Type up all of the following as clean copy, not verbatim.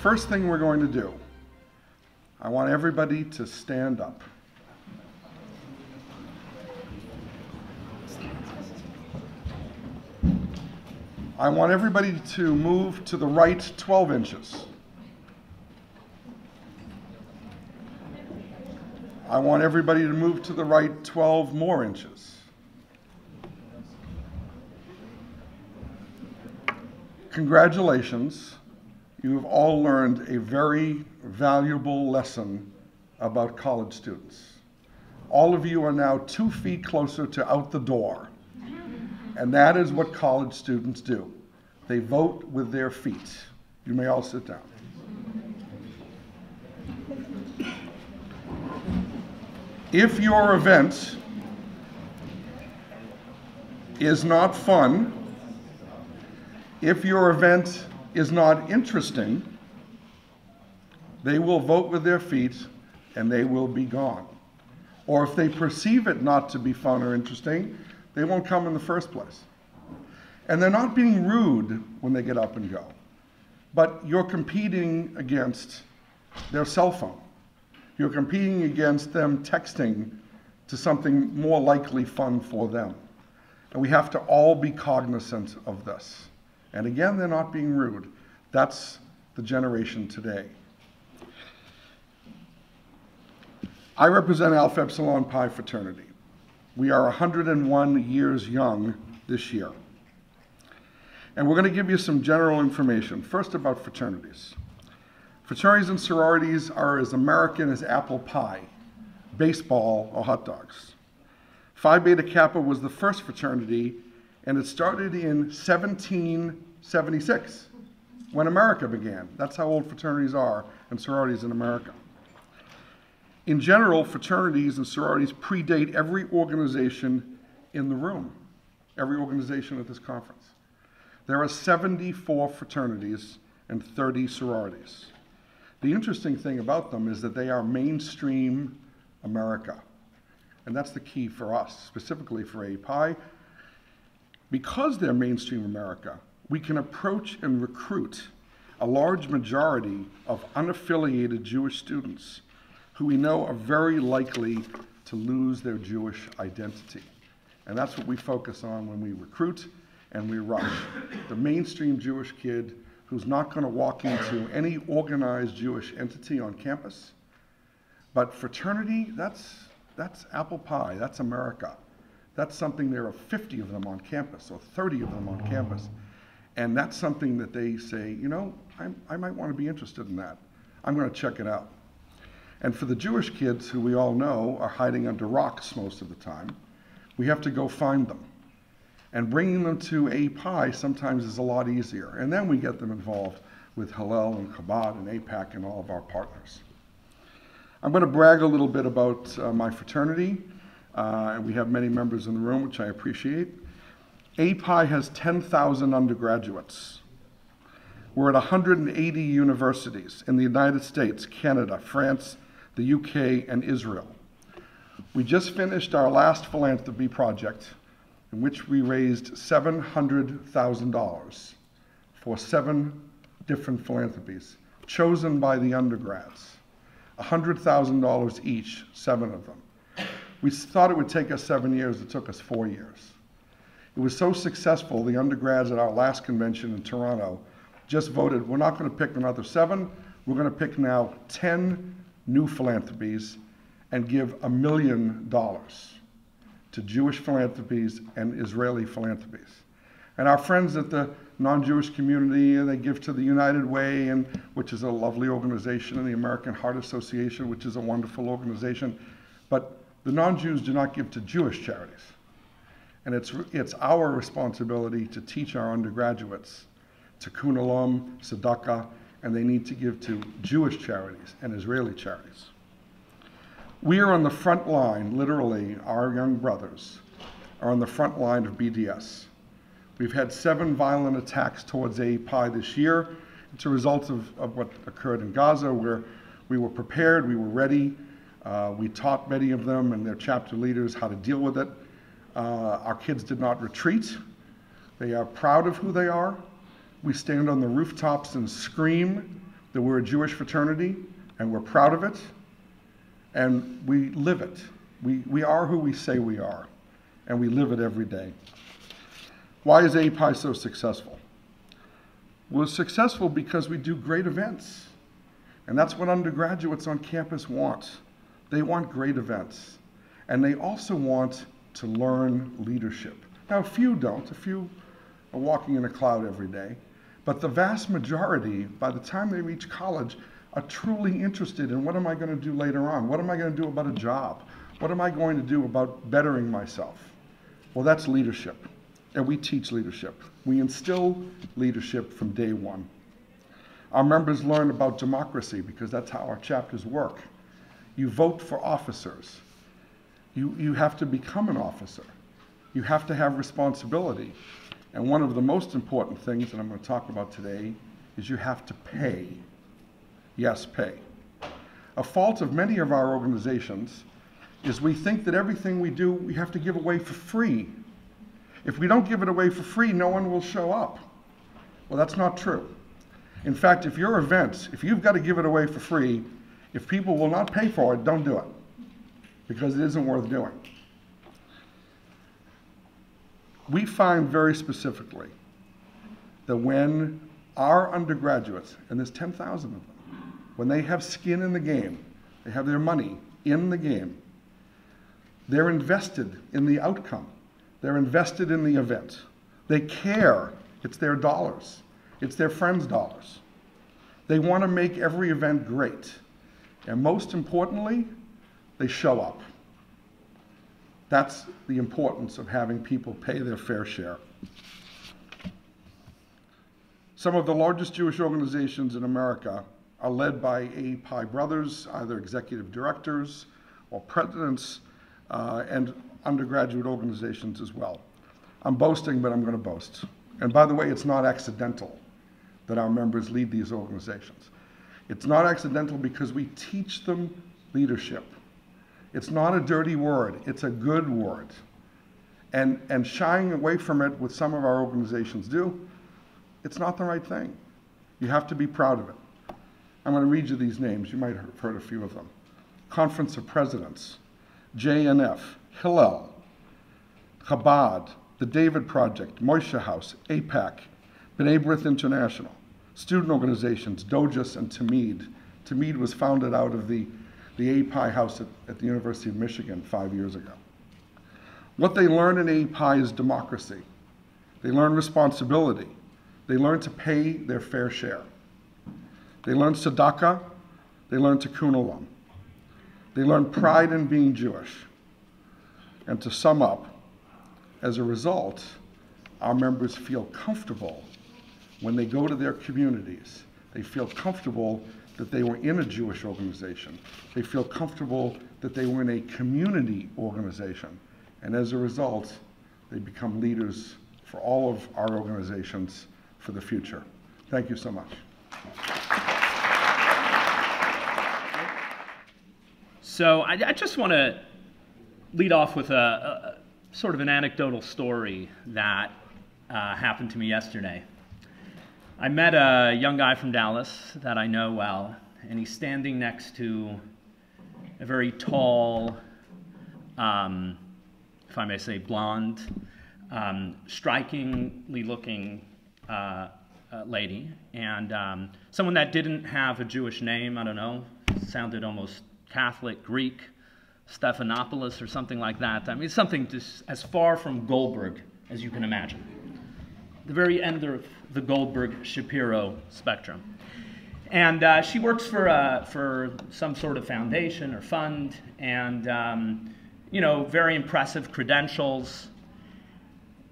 first thing we're going to do, I want everybody to stand up. I want everybody to move to the right 12 inches. I want everybody to move to the right 12 more inches. Congratulations. You have all learned a very valuable lesson about college students. All of you are now 2 feet closer to out the door. And that is what college students do. They vote with their feet. You may all sit down. If your event is not fun, if your event is not interesting, they will vote with their feet and they will be gone. Or if they perceive it not to be fun or interesting, they won't come in the first place. And they're not being rude when they get up and go, but you're competing against their cell phone. You're competing against them texting to something more likely fun for them. And we have to all be cognizant of this. And again, they're not being rude. That's the generation today. I represent Alpha Epsilon Pi fraternity. We are 101 years young this year. And we're going to give you some general information. First, about fraternities. Fraternities and sororities are as American as apple pie, baseball, or hot dogs. Phi Beta Kappa was the first fraternity, and it started in 1776, when America began. That's how old fraternities are and sororities in America. In general, fraternities and sororities predate every organization in the room, every organization at this conference. There are 74 fraternities and 30 sororities. The interesting thing about them is that they are mainstream America. And that's the key for us, specifically for AIPAC. Because they're mainstream America, we can approach and recruit a large majority of unaffiliated Jewish students who we know are very likely to lose their Jewish identity. And that's what we focus on when we recruit and we rush. The mainstream Jewish kid who's not going to walk into any organized Jewish entity on campus. But fraternity, that's apple pie, that's America. That's something, there are 50 of them on campus, or 30 of them on campus. And that's something that they say, you know, I might want to be interested in that. I'm going to check it out. And for the Jewish kids, who we all know are hiding under rocks most of the time, we have to go find them. And bringing them to AIPAC sometimes is a lot easier. And then we get them involved with Hillel and Chabad and AIPAC and all of our partners. I'm going to brag a little bit about my fraternity. We have many members in the room, which I appreciate. AIPAC has 10,000 undergraduates. We're at 180 universities in the United States, Canada, France, the UK, and Israel. We just finished our last philanthropy project, in which we raised $700,000 for 7 different philanthropies, chosen by the undergrads. $100,000 each, 7 of them. We thought it would take us 7 years, it took us 4 years. It was so successful, the undergrads at our last convention in Toronto just voted, we're not going to pick another 7, we're going to pick now 10 new philanthropies and give $1 million to Jewish philanthropies and Israeli philanthropies. And our friends at the non-Jewish community, they give to the United Way, which is a lovely organization, and the American Heart Association, which is a wonderful organization. But the non-Jews do not give to Jewish charities. And it's our responsibility to teach our undergraduates tikkun olam, tzedakah, and they need to give to Jewish charities and Israeli charities. We are on the front line, literally, our young brothers are on the front line of BDS. We've had 7 violent attacks towards AIPAC this year. It's a result of what occurred in Gaza, where we were prepared, we were ready. We taught many of them and their chapter leaders how to deal with it. Our kids did not retreat. They are proud of who they are. We stand on the rooftops and scream that we're a Jewish fraternity, and we're proud of it, and we live it. We are who we say we are, and we live it every day. Why is AIPAC so successful? We're successful because we do great events, and that's what undergraduates on campus want. They want great events, and they also want to learn leadership. Now, a few don't. A few are walking in a cloud every day, but the vast majority, by the time they reach college, are truly interested in what am I going to do later on? What am I going to do about a job? What am I going to do about bettering myself? Well, that's leadership, and we teach leadership. We instill leadership from day one. Our members learn about democracy because that's how our chapters work. You vote for officers. You have to become an officer. You have to have responsibility. And one of the most important things that I'm going to talk about today is you have to pay. Yes, pay. A fault of many of our organizations is we think that everything we do, we have to give away for free. If we don't give it away for free, no one will show up. Well, that's not true. In fact, if your events, if you've got to give it away for free, if people will not pay for it, don't do it, because it isn't worth doing. We find very specifically that when our undergraduates, and there's 10,000 of them, when they have skin in the game, they have their money in the game, they're invested in the outcome. They're invested in the event. They care. It's their dollars. It's their friends' dollars. They want to make every event great. And most importantly, they show up. That's the importance of having people pay their fair share. Some of the largest Jewish organizations in America are led by AIPAC brothers, either executive directors or presidents, and undergraduate organizations as well. I'm boasting, but I'm going to boast. And by the way, it's not accidental that our members lead these organizations. It's not accidental because we teach them leadership. It's not a dirty word, it's a good word. And shying away from it, what some of our organizations do, it's not the right thing. You have to be proud of it. I'm going to read you these names. You might have heard a few of them. Conference of Presidents, JNF, Hillel, Chabad, the David Project, Moshe House, AIPAC, B'nai B'rith International, student organizations, Dojas and Tamid. Tamid was founded out of the AIPAC house at the University of Michigan 5 years ago. What they learn in AIPAC is democracy. They learn responsibility. They learn to pay their fair share. They learn tzedakah. They learn tikkun olam. They learn pride in being Jewish. And to sum up, as a result, our members feel comfortable when they go to their communities. They feel comfortable that they were in a Jewish organization. They feel comfortable that they were in a community organization. And as a result, they become leaders for all of our organizations for the future. Thank you so much. So I just want to lead off with a sort of an anecdotal story that happened to me yesterday. I met a young guy from Dallas that I know well, and he's standing next to a very tall, if I may say, blonde, strikingly looking lady, and someone that didn't have a Jewish name. I don't know, sounded almost Catholic, Greek, Stephanopoulos or something like that. I mean, something just as far from Goldberg as you can imagine. The very end of the Goldberg-Shapiro spectrum. And she works for some sort of foundation or fund, and you know, very impressive credentials.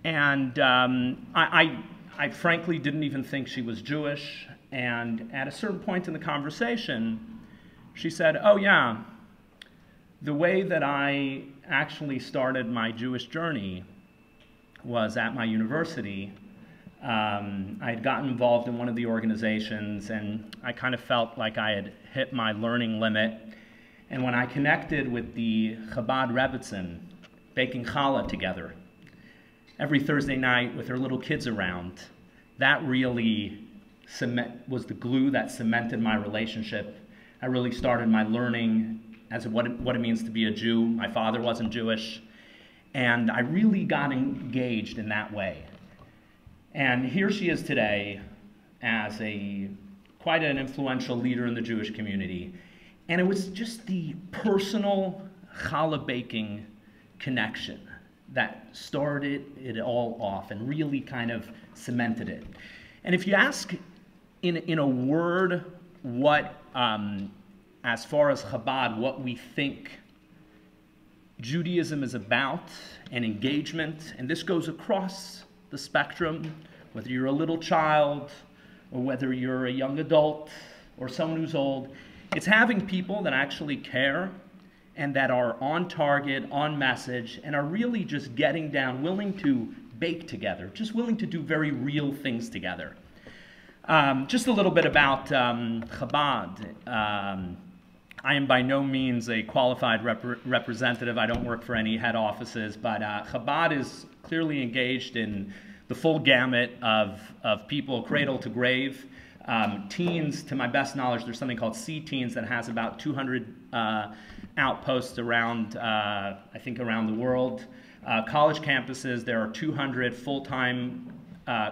And I frankly didn't even think she was Jewish. And at a certain point in the conversation, she said, "Oh yeah, the way that I actually started my Jewish journey was at my university. I had gotten involved in one of the organizations, and I kind of felt like I had hit my learning limit. And when I connected with the Chabad Rebbitzin, baking challah together every Thursday night with her little kids around, that really was the glue that cemented my relationship. I really started my learning as what it means to be a Jew. My father wasn't Jewish, and I really got engaged in that way. And here she is today as quite an influential leader in the Jewish community. And it was just the personal challah baking connection that started it all off and really kind of cemented it. And if you ask in a word what, as far as Chabad, what we think Judaism is about and engagement, and this goes across the spectrum, whether you're a little child or whether you're a young adult or someone who's old, it's having people that actually care and that are on target, on message, and are really just getting down, willing to bake together, just willing to do very real things together. Just a little bit about Chabad. I am by no means a qualified representative. I don't work for any head offices, but Chabad is clearly engaged in the full gamut of people, cradle to grave. Teens, to my best knowledge, there's something called C-Teens that has about 200 outposts around, I think, around the world. College campuses, there are 200 full-time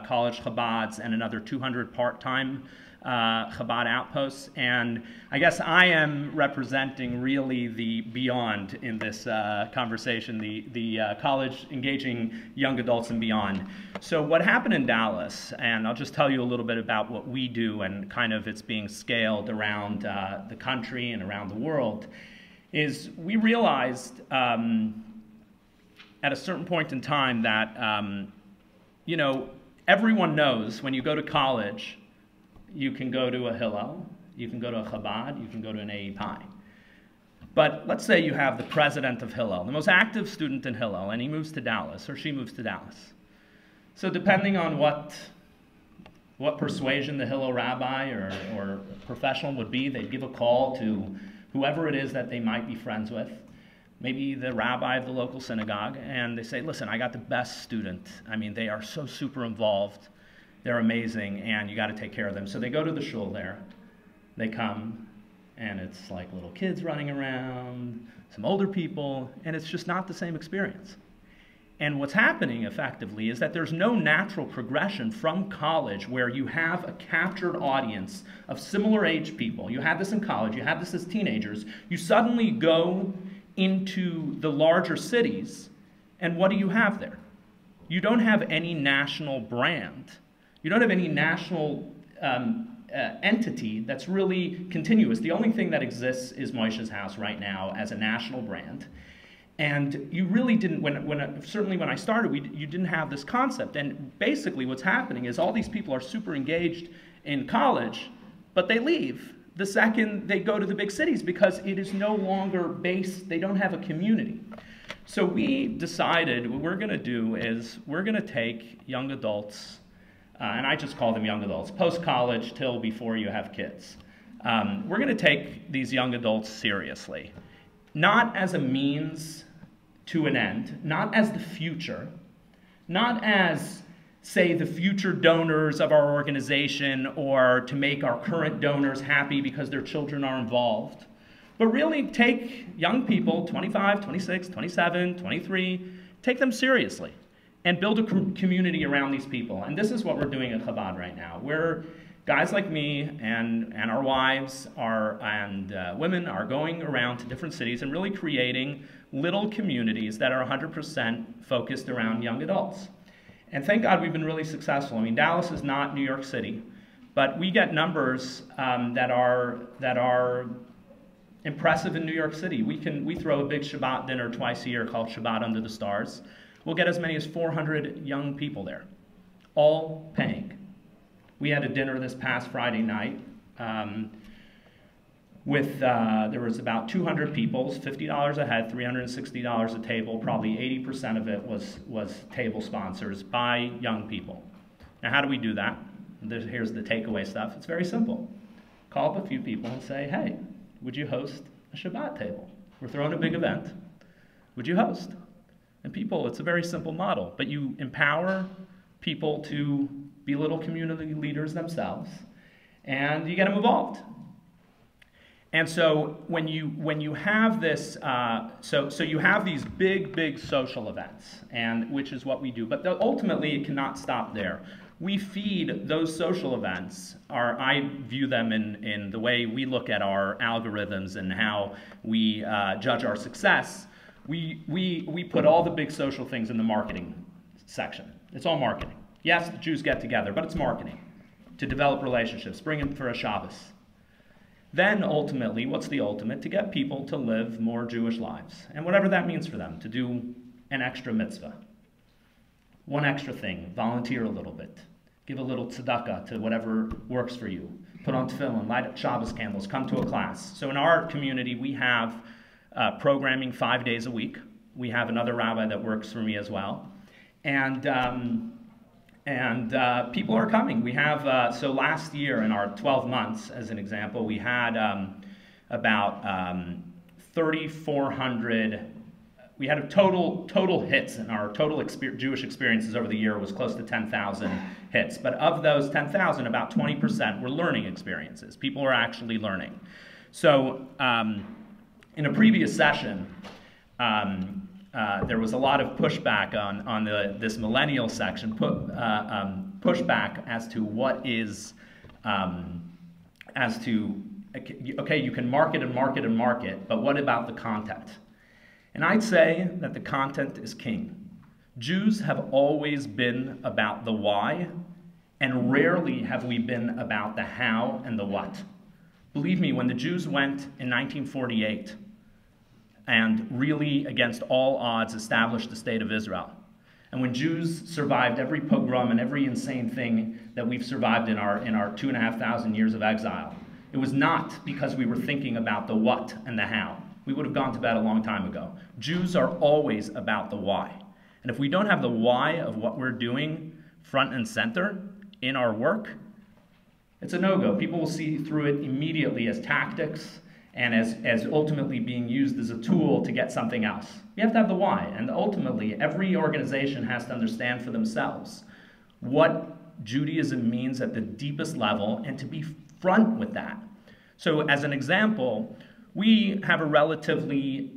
college Chabads and another 200 part-time Chabad outposts. And I guess I am representing really the beyond in this conversation, the college engaging young adults and beyond. So what happened in Dallas, and I'll just tell you a little bit about what we do and kind of it's being scaled around the country and around the world, is we realized at a certain point in time that, you know, everyone knows when you go to college, you can go to a Hillel, you can go to a Chabad, you can go to an AIPAC. But let's say you have the president of Hillel, the most active student in Hillel, and he moves to Dallas, or she moves to Dallas. So depending on what persuasion the Hillel rabbi or professional would be, they'd give a call to whoever it is that they might be friends with, maybe the rabbi of the local synagogue, and they say, listen, I got the best student. I mean, they are so super involved. They're amazing, and you got to take care of them. So they go to the shul there. They come, and it's like little kids running around, some older people, and it's just not the same experience. And what's happening, effectively, is that there's no natural progression from college where you have a captured audience of similar age people. You had this in college. You had this as teenagers. You suddenly go into the larger cities, and what do you have there? You don't have any national brand. You don't have any national entity that's really continuous. The only thing that exists is Moshe's House right now as a national brand. And you really didn't, certainly when I started, you didn't have this concept. And basically what's happening is all these people are super engaged in college, but they leave the second they go to the big cities because it is no longer based, they don't have a community. So we decided what we're going to do is we're going to take young adults, and I just call them young adults, post-college till before you have kids. We're going to take these young adults seriously, not as a means to an end, not as the future, not as, say, the future donors of our organization or to make our current donors happy because their children are involved, but really take young people, 25, 26, 27, 23, take them seriously and build a community around these people. And this is what we're doing at Chabad right now. We're guys like me and our wives and women are going around to different cities and really creating little communities that are 100% focused around young adults. And thank God we've been really successful. I mean, Dallas is not New York City, but we get numbers that are impressive in New York City. We throw a big Shabbat dinner twice a year called Shabbat Under the Stars. We'll get as many as 400 young people there, all paying. We had a dinner this past Friday night there was about 200 people, $50 a head, $360 a table. Probably 80% of it was table sponsors by young people. Now, how do we do that? Here's the takeaway stuff. It's very simple. Call up a few people and say, hey, would you host a Shabbat table? We're throwing a big event. Would you host? And people, it's a very simple model, but you empower people to little community leaders themselves, and you get them involved. And so when you have this, so you have these big social events, and which is what we do. But ultimately, it cannot stop there. We feed those social events. I view them in the way we look at our algorithms and how we judge our success. We put all the big social things in the marketing section. It's all marketing. Yes, the Jews get together, but it's marketing to develop relationships, bring them for a Shabbos. Then ultimately, what's the ultimate? To get people to live more Jewish lives, and whatever that means for them, to do an extra mitzvah, one extra thing, volunteer a little bit, give a little tzedakah to whatever works for you, put on tefillin, light up Shabbos candles, come to a class. So in our community, we have programming 5 days a week. We have another rabbi that works for me as well. And people are coming. We have, so last year in our 12 months, as an example, we had about 3,400, we had a total hits, and our total Jewish experiences over the year was close to 10,000 hits. But of those 10,000, about 20% were learning experiences. People are actually learning. So in a previous session, there was a lot of pushback on this millennial section, pushback as to what is, okay, you can market and market and market, but what about the content? And I'd say that the content is king. Jews have always been about the why, and rarely have we been about the how and the what. Believe me, when the Jews went in 1948 and really, against all odds, established the state of Israel, and when Jews survived every pogrom and every insane thing that we've survived in our 2,500 years of exile, it was not because we were thinking about the what and the how. We would have gone to bed a long time ago. Jews are always about the why. And if we don't have the why of what we're doing front and center in our work, it's a no-go. People will see through it immediately as tactics and as ultimately being used as a tool to get something else. You have to have the why. And ultimately, every organization has to understand for themselves what Judaism means at the deepest level and to be front with that. So as an example, we have a relatively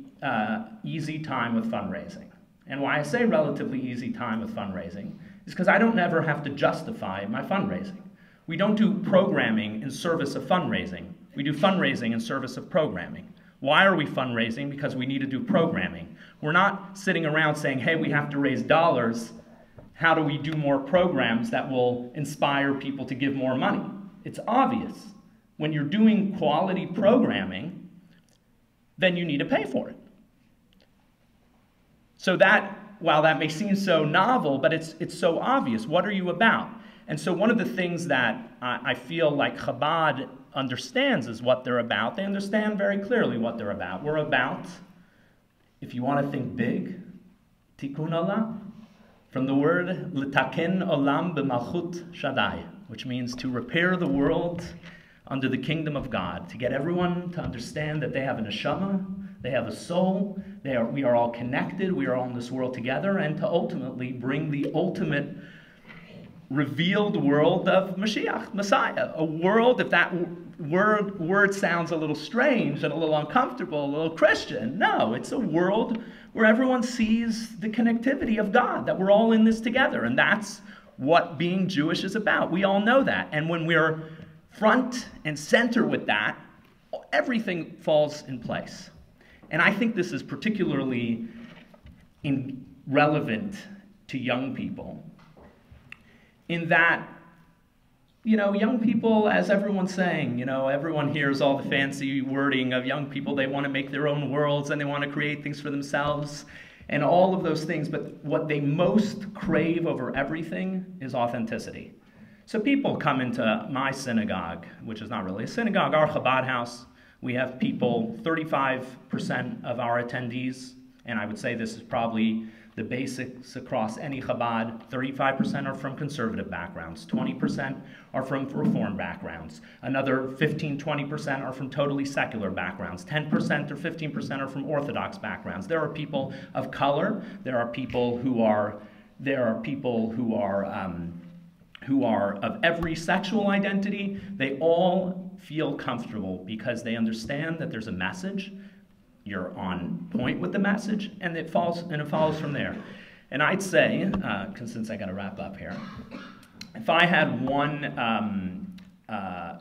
easy time with fundraising. And why I say relatively easy time with fundraising is because I don't never have to justify my fundraising. We don't do programming in service of fundraising. We do fundraising in service of programming. Why are we fundraising? Because we need to do programming. We're not sitting around saying, hey, we have to raise dollars. How do we do more programs that will inspire people to give more money? It's obvious. When you're doing quality programming, then you need to pay for it. So that, while that may seem so novel, but it's so obvious. What are you about? And so one of the things that I feel like Chabad understands is what they're about. They understand very clearly what they're about. We're about, if you want to think big, tikkun olam, from the word litaken olam b'malchut Shaddai, which means to repair the world under the kingdom of God, to get everyone to understand that they have a neshama, they have a soul, we are all connected, we are all in this world together, and to ultimately bring the ultimate revealed world of Mashiach, Messiah. A world, if that word sounds a little strange and a little uncomfortable, a little Christian. No, it's a world where everyone sees the connectivity of God, that we're all in this together. And that's what being Jewish is about. We all know that. And when we're front and center with that, everything falls in place. And I think this is particularly relevant to young people, in that, young people, as everyone's saying, everyone hears all the fancy wording of young people. They want to make their own worlds and they want to create things for themselves and all of those things. But what they most crave over everything is authenticity. So people come into my synagogue, which is not really a synagogue, our Chabad house. We have people, 35% of our attendees, and I would say this is probably the basics across any Chabad. 35% are from conservative backgrounds, 20% are from Reform backgrounds, another 15-20% are from totally secular backgrounds, 10% or 15% are from Orthodox backgrounds. There are people of color, there are people who are who are of every sexual identity, they all feel comfortable because they understand that there's a message, you're on point with the message, and it follows from there. And I'd say, since I got to wrap up here, if I had one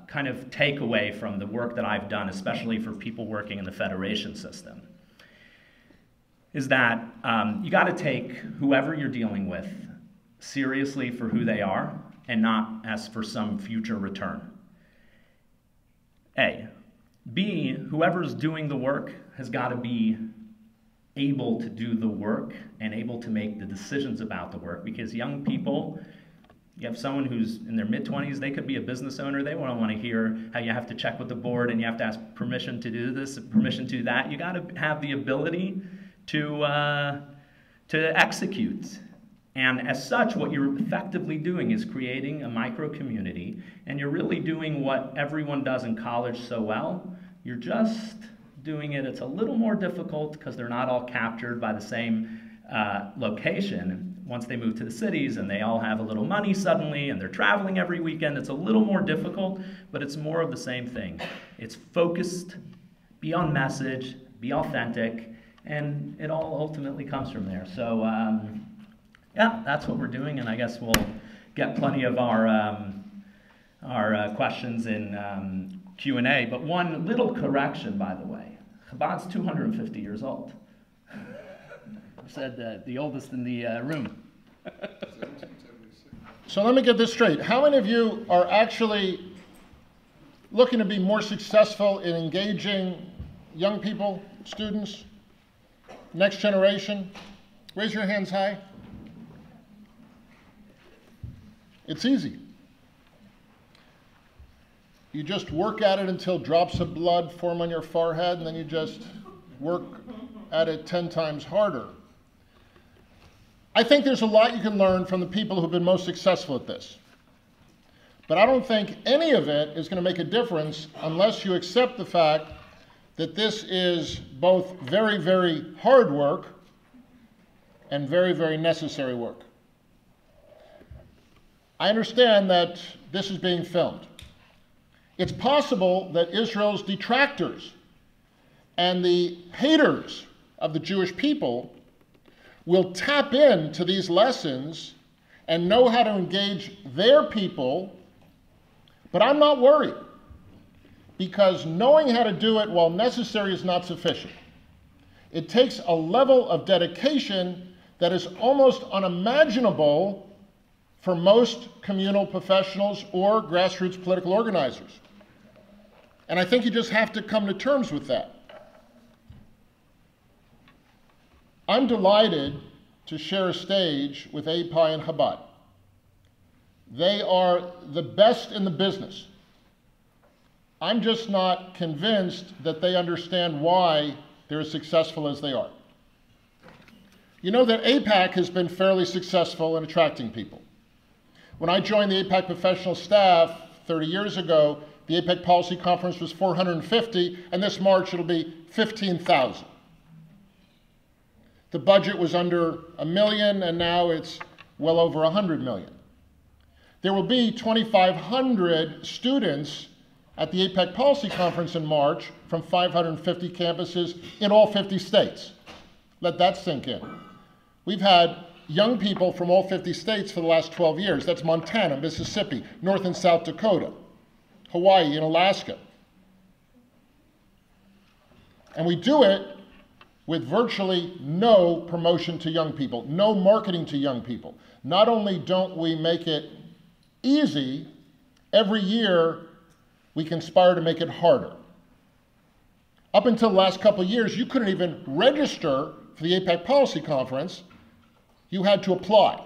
kind of takeaway from the work that I've done, especially for people working in the federation system, is that you got to take whoever you're dealing with seriously for who they are and not as for some future return. A. B, whoever's doing the work has got to be able to do the work and able to make the decisions about the work, because young people, you have someone who's in their mid-20s, they could be a business owner, they won't want to hear how you have to check with the board and you have to ask permission to do this, permission to do that. You got to have the ability to execute. And as such, what you're effectively doing is creating a micro-community, and you're really doing what everyone does in college so well. You're just doing it, it's a little more difficult because they're not all captured by the same location. Once they move to the cities and they all have a little money suddenly and they're traveling every weekend, it's a little more difficult, but it's more of the same thing. It's focused, be on message, be authentic, and it all ultimately comes from there. So yeah, that's what we're doing, and I guess we'll get plenty of our questions in Q&A. But one little correction, by the way. Chabad's 250 years old. I said the oldest in the room. So let me get this straight. How many of you are actually looking to be more successful in engaging young people, students, next generation? Raise your hands high. It's easy. You just work at it until drops of blood form on your forehead, and then you just work at it 10 times harder. I think there's a lot you can learn from the people who've been most successful at this. But I don't think any of it is going to make a difference unless you accept the fact that this is both very, very hard work and very, very necessary work. I understand that this is being filmed. It's possible that Israel's detractors and the haters of the Jewish people will tap into these lessons and know how to engage their people, but I'm not worried, because knowing how to do it while necessary is not sufficient. It takes a level of dedication that is almost unimaginable for most communal professionals or grassroots political organizers. And I think you just have to come to terms with that. I'm delighted to share a stage with AIPAC and Chabad. They are the best in the business. I'm just not convinced that they understand why they're as successful as they are. You know that AIPAC has been fairly successful in attracting people. When I joined the AIPAC professional staff 30 years ago, the AIPAC Policy Conference was 450, and this March it'll be 15,000. The budget was under $1 million, and now it's well over $100 million. There will be 2,500 students at the AIPAC Policy Conference in March from 550 campuses in all 50 states. Let that sink in. We've had young people from all 50 states for the last 12 years. That's Montana, Mississippi, North and South Dakota, Hawaii, and Alaska. And we do it with virtually no promotion to young people, no marketing to young people. Not only don't we make it easy, every year we conspire to make it harder. Up until the last couple of years, you couldn't even register for the AIPAC Policy Conference. You had to apply.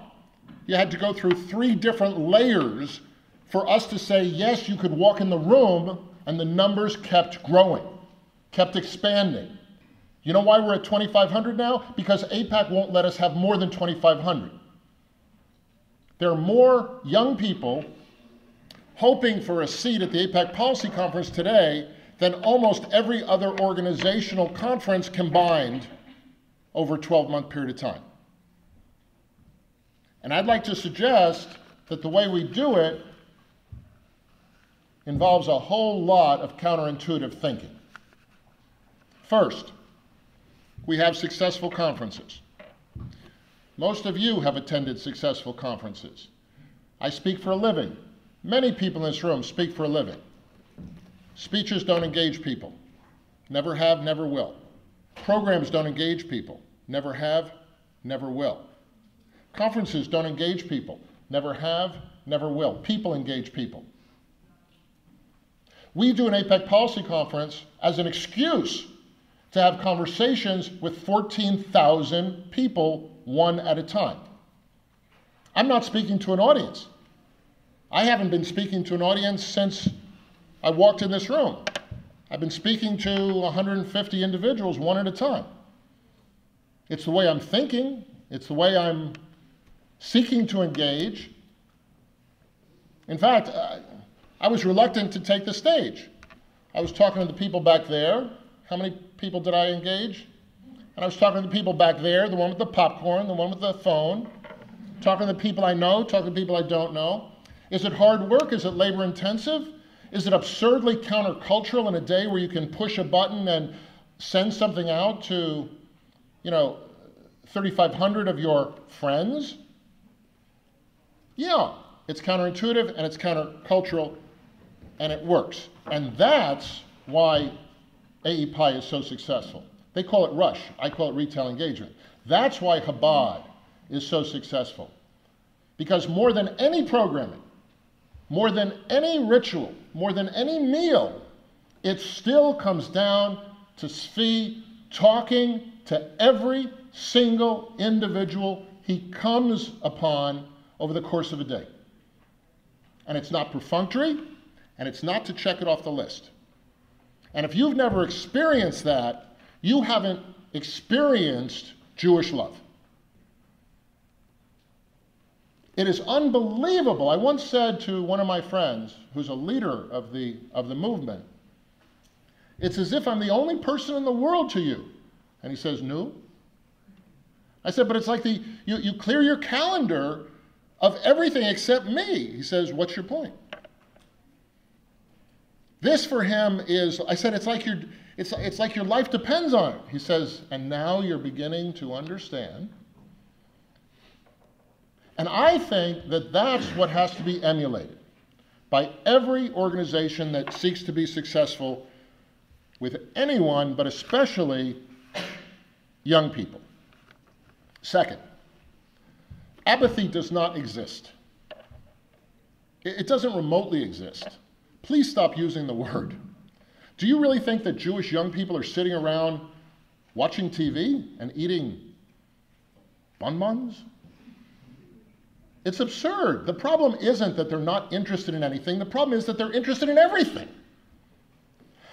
You had to go through 3 different layers for us to say, yes, you could walk in the room, and the numbers kept growing, kept expanding. You know why we're at 2,500 now? Because AIPAC won't let us have more than 2,500. There are more young people hoping for a seat at the AIPAC Policy Conference today than almost every other organizational conference combined over a 12-month period of time. And I'd like to suggest that the way we do it involves a whole lot of counterintuitive thinking. First, we have successful conferences. Most of you have attended successful conferences. I speak for a living. Many people in this room speak for a living. Speeches don't engage people. Never have, never will. Programs don't engage people. Never have, never will. Conferences don't engage people. Never have, never will. People engage people. We do an AIPAC policy conference as an excuse to have conversations with 14,000 people, one at a time. I'm not speaking to an audience. I haven't been speaking to an audience since I walked in this room. I've been speaking to 150 individuals, one at a time. It's the way I'm thinking. It's the way I'm seeking to engage. In fact, I was reluctant to take the stage. I was talking to the people back there. How many people did I engage? And I was talking to the people back there, the one with the popcorn, the one with the phone, talking to the people I know, talking to the people I don't know. Is it hard work? Is it labor intensive? Is it absurdly countercultural in a day where you can push a button and send something out to, 3,500 of your friends? Yeah, it's counterintuitive and it's countercultural and it works. And that's why AIPAC is so successful. They call it rush. I call it retail engagement. That's why Chabad is so successful. Because more than any programming, more than any ritual, more than any meal, it still comes down to Svi talking to every single individual he comes upon over the course of a day. And it's not perfunctory, and it's not to check it off the list. And if you've never experienced that, you haven't experienced Jewish love. It is unbelievable. I once said to one of my friends, who's a leader of the movement, it's as if I'm the only person in the world to you. And he says, no. I said, but it's like you clear your calendar of everything except me. He says, what's your point? This for him is, I said, it's like your life depends on it. He says, and now you're beginning to understand. And I think that that's what has to be emulated by every organization that seeks to be successful with anyone, but especially young people. Second, apathy does not exist. It doesn't remotely exist. Please stop using the word. Do you really think that Jewish young people are sitting around watching TV and eating bonbons? It's absurd. The problem isn't that they're not interested in anything. The problem is that they're interested in everything.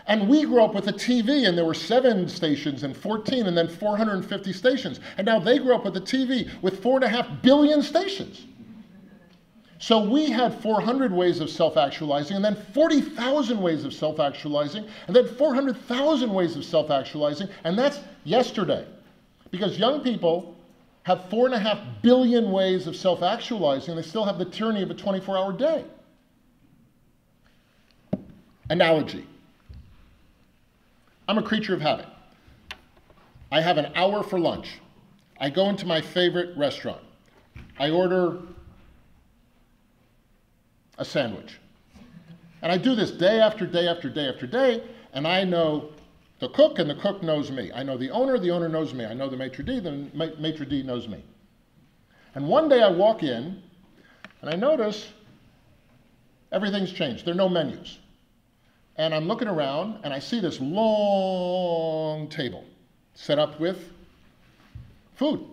And we grew up with a TV, and there were 7 stations and 14 and then 450 stations. And now they grew up with a TV with 4.5 billion stations. So we had 400 ways of self-actualizing, and then 40,000 ways of self-actualizing, and then 400,000 ways of self-actualizing, and that's yesterday. Because young people have 4.5 billion ways of self-actualizing, and they still have the tyranny of a 24-hour day. Analogy. I'm a creature of habit. I have an hour for lunch. I go into my favorite restaurant. I order a sandwich. And I do this day after day after day after day, and I know the cook, and the cook knows me. I know the owner knows me. I know the maitre d', the maitre d' knows me. And one day I walk in, and I notice everything's changed. There are no menus. And I'm looking around, and I see this long table set up with food.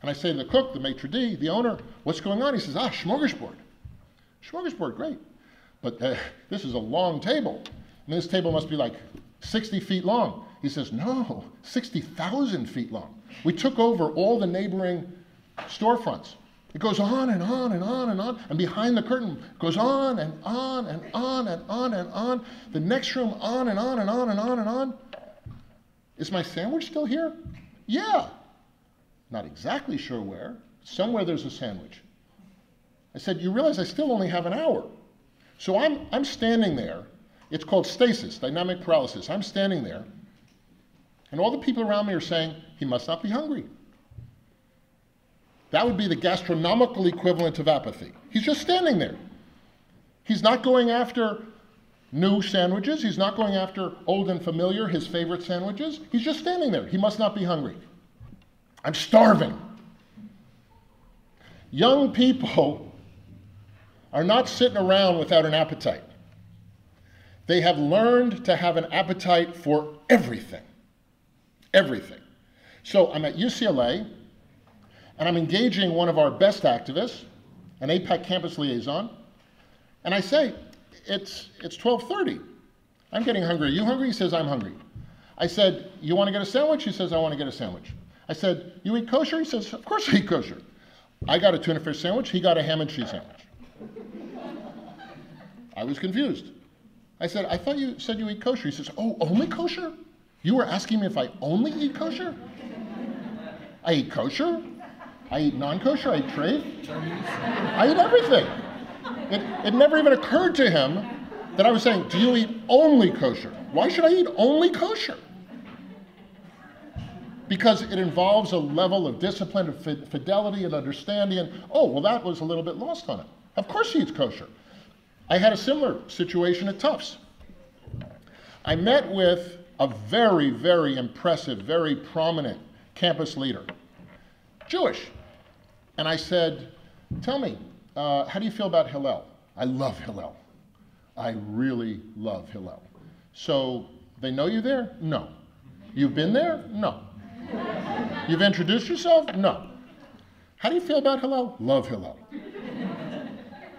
And I say to the cook, the maitre d', the owner, what's going on? He says, smorgasbord. Smorgasbord, great. But this is a long table. And this table must be like 60 feet long. He says, no, 60,000 feet long. We took over all the neighboring storefronts. It goes on and on and on and on, and behind the curtain goes on and on and on and on and on. The next room on and on and on and on and on. Is my sandwich still here? Yeah. Not exactly sure where. Somewhere there's a sandwich. I said, you realize I still only have an hour. So I'm standing there. It's called stasis, dynamic paralysis. I'm standing there, and all the people around me are saying, he must not be hungry. That would be the gastronomical equivalent of apathy. He's just standing there. He's not going after new sandwiches. He's not going after old and familiar, his favorite sandwiches. He's just standing there. He must not be hungry. I'm starving. Young people are not sitting around without an appetite. They have learned to have an appetite for everything. Everything. So I'm at UCLA, and I'm engaging one of our best activists, an AIPAC campus liaison, and I say, it's 12:30. I'm getting hungry. Are you hungry? He says, I'm hungry. I said, you want to get a sandwich? He says, I want to get a sandwich. I said, you eat kosher? He says, of course I eat kosher. I got a tuna fish sandwich. He got a ham and cheese sandwich. I was confused. I said, I thought you said you eat kosher. He says, oh, only kosher? You were asking me if I only eat kosher? I eat kosher. I eat non-kosher. I eat treif. I eat everything. It never even occurred to him that I was saying, do you eat only kosher? Why should I eat only kosher? Because it involves a level of discipline, of fidelity, and understanding. And, oh, well, that was a little bit lost on him. Of course he eats kosher. I had a similar situation at Tufts. I met with a very, very impressive, very prominent campus leader, Jewish. And I said, tell me, how do you feel about Hillel? I love Hillel. I really love Hillel. So they know you there? No. You've been there? No. You've introduced yourself? No. How do you feel about Hillel? Love Hillel.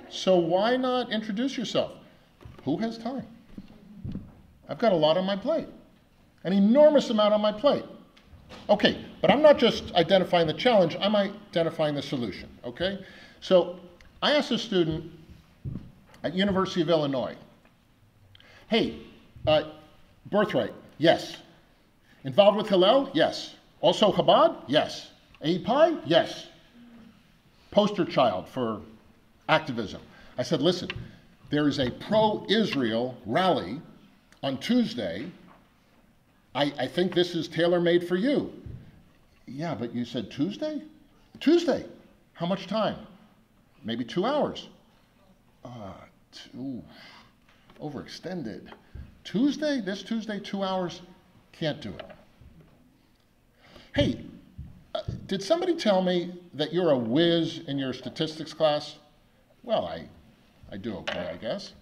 So why not introduce yourself? Who has time? I've got a lot on my plate, an enormous amount on my plate. Okay, but I'm not just identifying the challenge, I'm identifying the solution, okay? So I asked a student at University of Illinois, hey, birthright, yes. Involved with Hillel? Yes. Also Chabad? Yes. AIPAC? Yes. Poster child for activism. I said, listen, there is a pro-Israel rally on Tuesday. I think this is tailor-made for you. Yeah, but you said Tuesday? Tuesday. How much time? Maybe 2 hours. Overextended. Tuesday, this Tuesday, 2 hours? Can't do it. Hey, did somebody tell me that you're a whiz in your statistics class? Well, I do okay, I guess.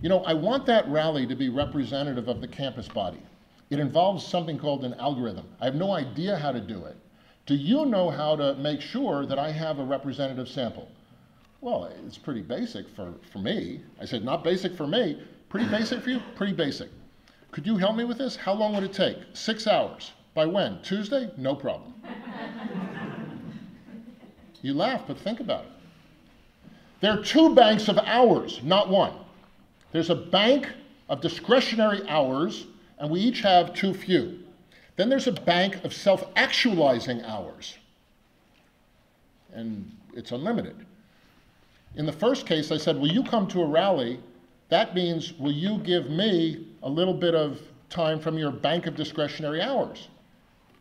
You know, I want that rally to be representative of the campus body. It involves something called an algorithm. I have no idea how to do it. Do you know how to make sure that I have a representative sample? Well, it's pretty basic for me. I said, not basic for me. Pretty basic for you? Pretty basic. Could you help me with this? How long would it take? 6 hours. By when? Tuesday? No problem. You laugh, but think about it. There are 2 banks of hours, not one. There's a bank of discretionary hours, and we each have too few. Then there's a bank of self-actualizing hours, and it's unlimited. In the first case, I said, will you come to a rally? That means, will you give me a little bit of time from your bank of discretionary hours?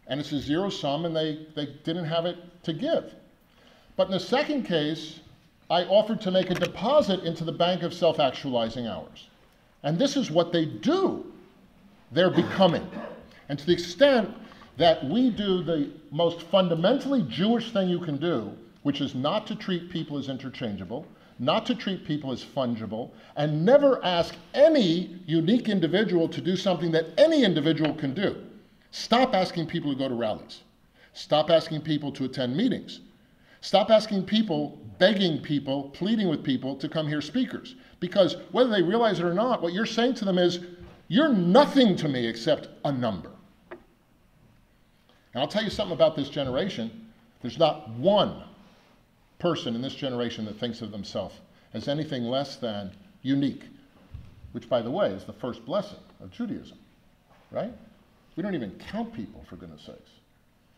And it's a zero sum, and they didn't have it to give. But in the second case, I offered to make a deposit into the bank of self-actualizing hours. And this is what they do. They're becoming. And to the extent that we do the most fundamentally Jewish thing you can do, which is not to treat people as interchangeable, not to treat people as fungible, and never ask any unique individual to do something that any individual can do. Stop asking people to go to rallies. Stop asking people to attend meetings. Stop asking people, begging people, pleading with people to come hear speakers. Because whether they realize it or not, what you're saying to them is, you're nothing to me except a number. And I'll tell you something about this generation. There's not one person in this generation that thinks of themselves as anything less than unique, which, by the way, is the first blessing of Judaism, right? We don't even count people, for goodness sakes.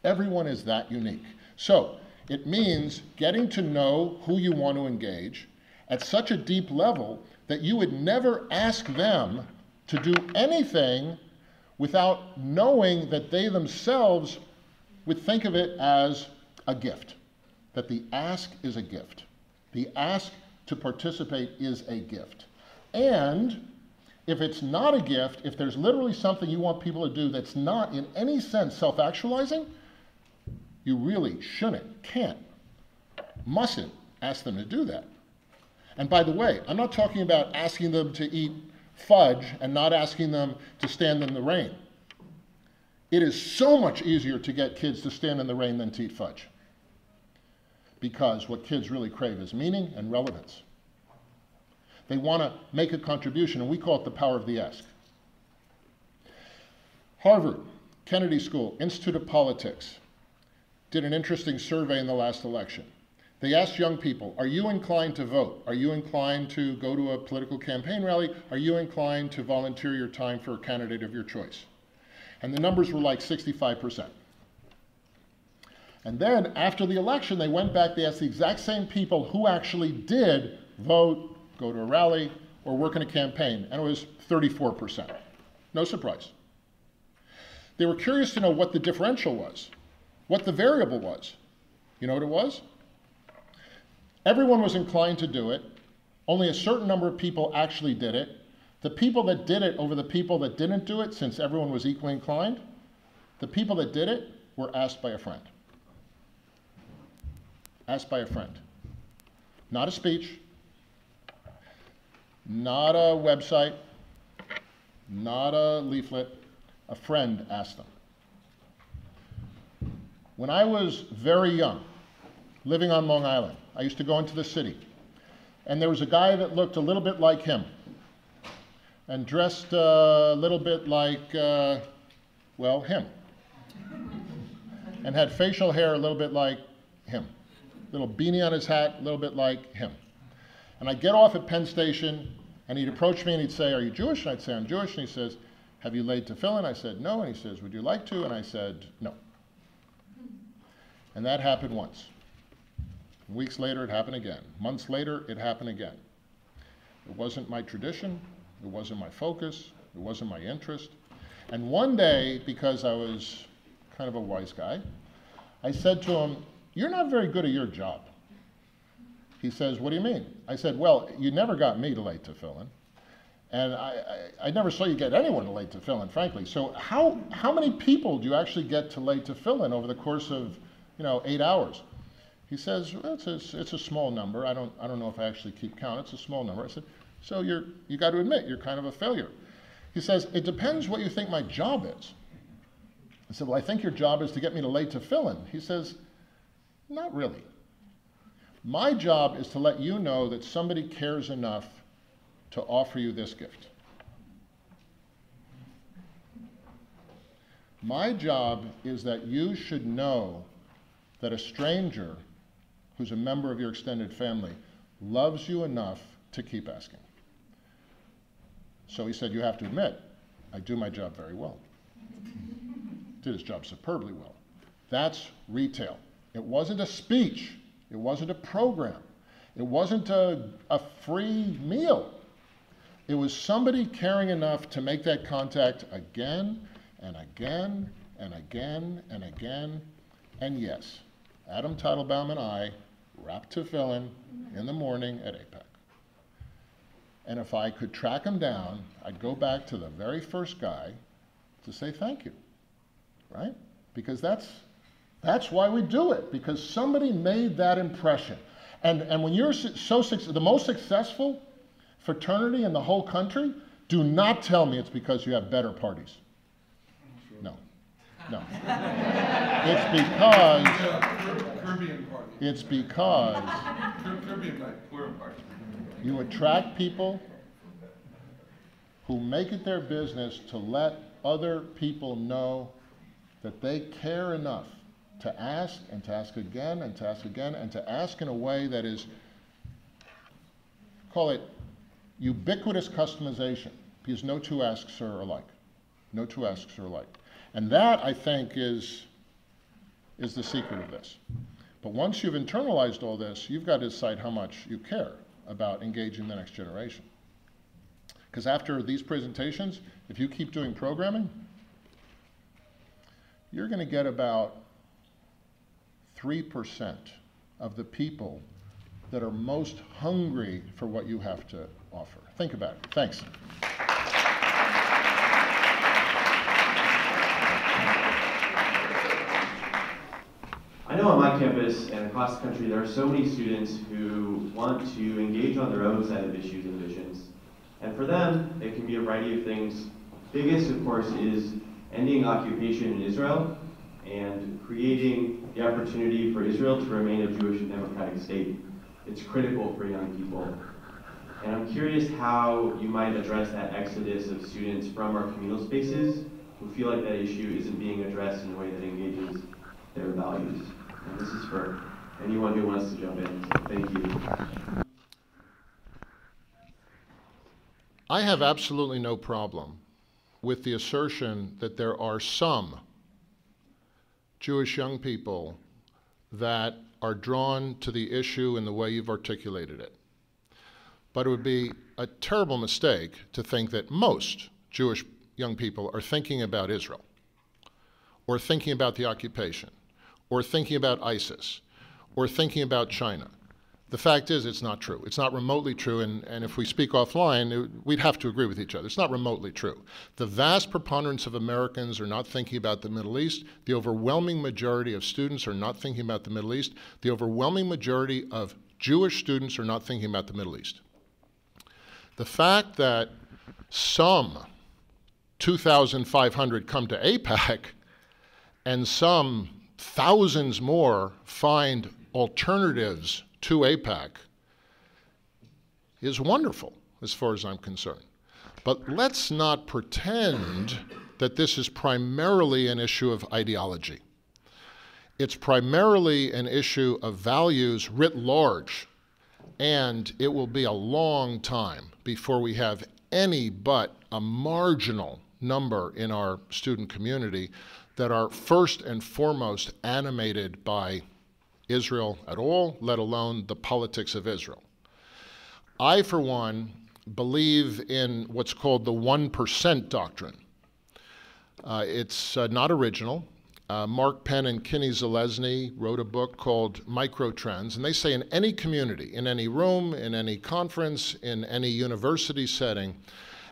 Everyone is that unique. So It means getting to know who you want to engage at such a deep level that you would never ask them to do anything without knowing that they themselves would think of it as a gift, that the ask is a gift. The ask to participate is a gift. And if it's not a gift, if there's literally something you want people to do that's not in any sense self-actualizing, you really shouldn't, can't, mustn't ask them to do that. And by the way, I'm not talking about asking them to eat fudge and not asking them to stand in the rain. It is so much easier to get kids to stand in the rain than to eat fudge. Because what kids really crave is meaning and relevance. They want to make a contribution, and we call it the power of the ask. Harvard, Kennedy School, Institute of Politics did an interesting survey in the last election. They asked young people, are you inclined to vote? Are you inclined to go to a political campaign rally? Are you inclined to volunteer your time for a candidate of your choice? And the numbers were like 65%. And then after the election, they went back, they asked the exact same people who actually did vote, go to a rally, or work in a campaign, and it was 34%. No surprise. They were curious to know what the differential was, what the variable was. You know what it was? Everyone was inclined to do it. Only a certain number of people actually did it. The people that did it over the people that didn't do it, since everyone was equally inclined, the people that did it were asked by a friend. Asked by a friend. Not a speech, not a website, not a leaflet. A friend asked them. When I was very young, living on Long Island, I used to go into the city, and there was a guy that looked a little bit like him, and dressed a little bit like, well, him, and had facial hair a little bit like him, little beanie on his hat, a little bit like him. And I'd get off at Penn Station, and he'd approach me and he'd say, are you Jewish? And I'd say, I'm Jewish. And he says, have you laid tefillin? I said, no. And he says, would you like to? And I said, no. And that happened once. Weeks later, it happened again. Months later, it happened again. It wasn't my tradition. It wasn't my focus. It wasn't my interest. And one day, because I was kind of a wise guy, I said to him, you're not very good at your job. He says, what do you mean? I said, well, you never got me to lay tefillin. And I never saw you get anyone to lay tefillin, frankly. So how many people do you actually get to lay tefillin over the course of, 8 hours? He says, well, it's a small number. I don't know if I actually keep count. It's a small number. I said, so you got to admit, you're kind of a failure. He says, it depends what you think my job is. I said, well, I think your job is to get me to lay tefillin. He says, not really. My job is to let you know that somebody cares enough to offer you this gift. My job is that you should know that a stranger who's a member of your extended family loves you enough to keep asking. So he said, you have to admit, I do my job very well. Did his job superbly well. That's retail. It wasn't a speech. It wasn't a program. It wasn't a free meal. It was somebody caring enough to make that contact again and again and again and again. And yes, Adam Teitelbaum and I wrapped tefillin in the morning at AIPAC. And if I could track him down, I'd go back to the very first guy to say thank you, right? Because that's why we do it, because somebody made that impression. And when you're the most successful fraternity in the whole country, do not tell me it's because you have better parties. No. It's because you attract people who make it their business to let other people know that they care enough to ask and to ask again and to ask again and to ask in a way that is, call it ubiquitous customization, because no two asks are alike. No two asks are alike. And that, I think, is the secret of this. But once you've internalized all this, you've got to decide how much you care about engaging the next generation. Because after these presentations, if you keep doing programming, you're going to get about 3% of the people that are most hungry for what you have to offer. Think about it. Thanks. I know on my campus and across the country there are so many students who want to engage on their own set of issues and visions. And for them, it can be a variety of things. Biggest, of course, is ending occupation in Israel and creating the opportunity for Israel to remain a Jewish and democratic state. It's critical for young people. And I'm curious how you might address that exodus of students from our communal spaces who feel like that issue isn't being addressed in a way that engages their values. And this is for anyone who wants to jump in. So thank you. I have absolutely no problem with the assertion that there are some Jewish young people that are drawn to the issue in the way you've articulated it. But it would be a terrible mistake to think that most Jewish young people are thinking about Israel, or thinking about the occupation, or thinking about ISIS, or thinking about China. The fact is, it's not true. It's not remotely true, and if we speak offline, we'd have to agree with each other. It's not remotely true. The vast preponderance of Americans are not thinking about the Middle East. The overwhelming majority of students are not thinking about the Middle East. The overwhelming majority of Jewish students are not thinking about the Middle East. The fact that some 2,500 come to AIPAC and some thousands more find alternatives to AIPAC is wonderful as far as I'm concerned. But let's not pretend that this is primarily an issue of ideology. It's primarily an issue of values writ large, and it will be a long time before we have any but a marginal number in our student community that are first and foremost animated by Israel at all, let alone the politics of Israel. I, for one, believe in what's called the 1% doctrine. It's not original. Mark Penn and Kinney Zalesny wrote a book called Microtrends, and they say in any community, in any room, in any conference, in any university setting,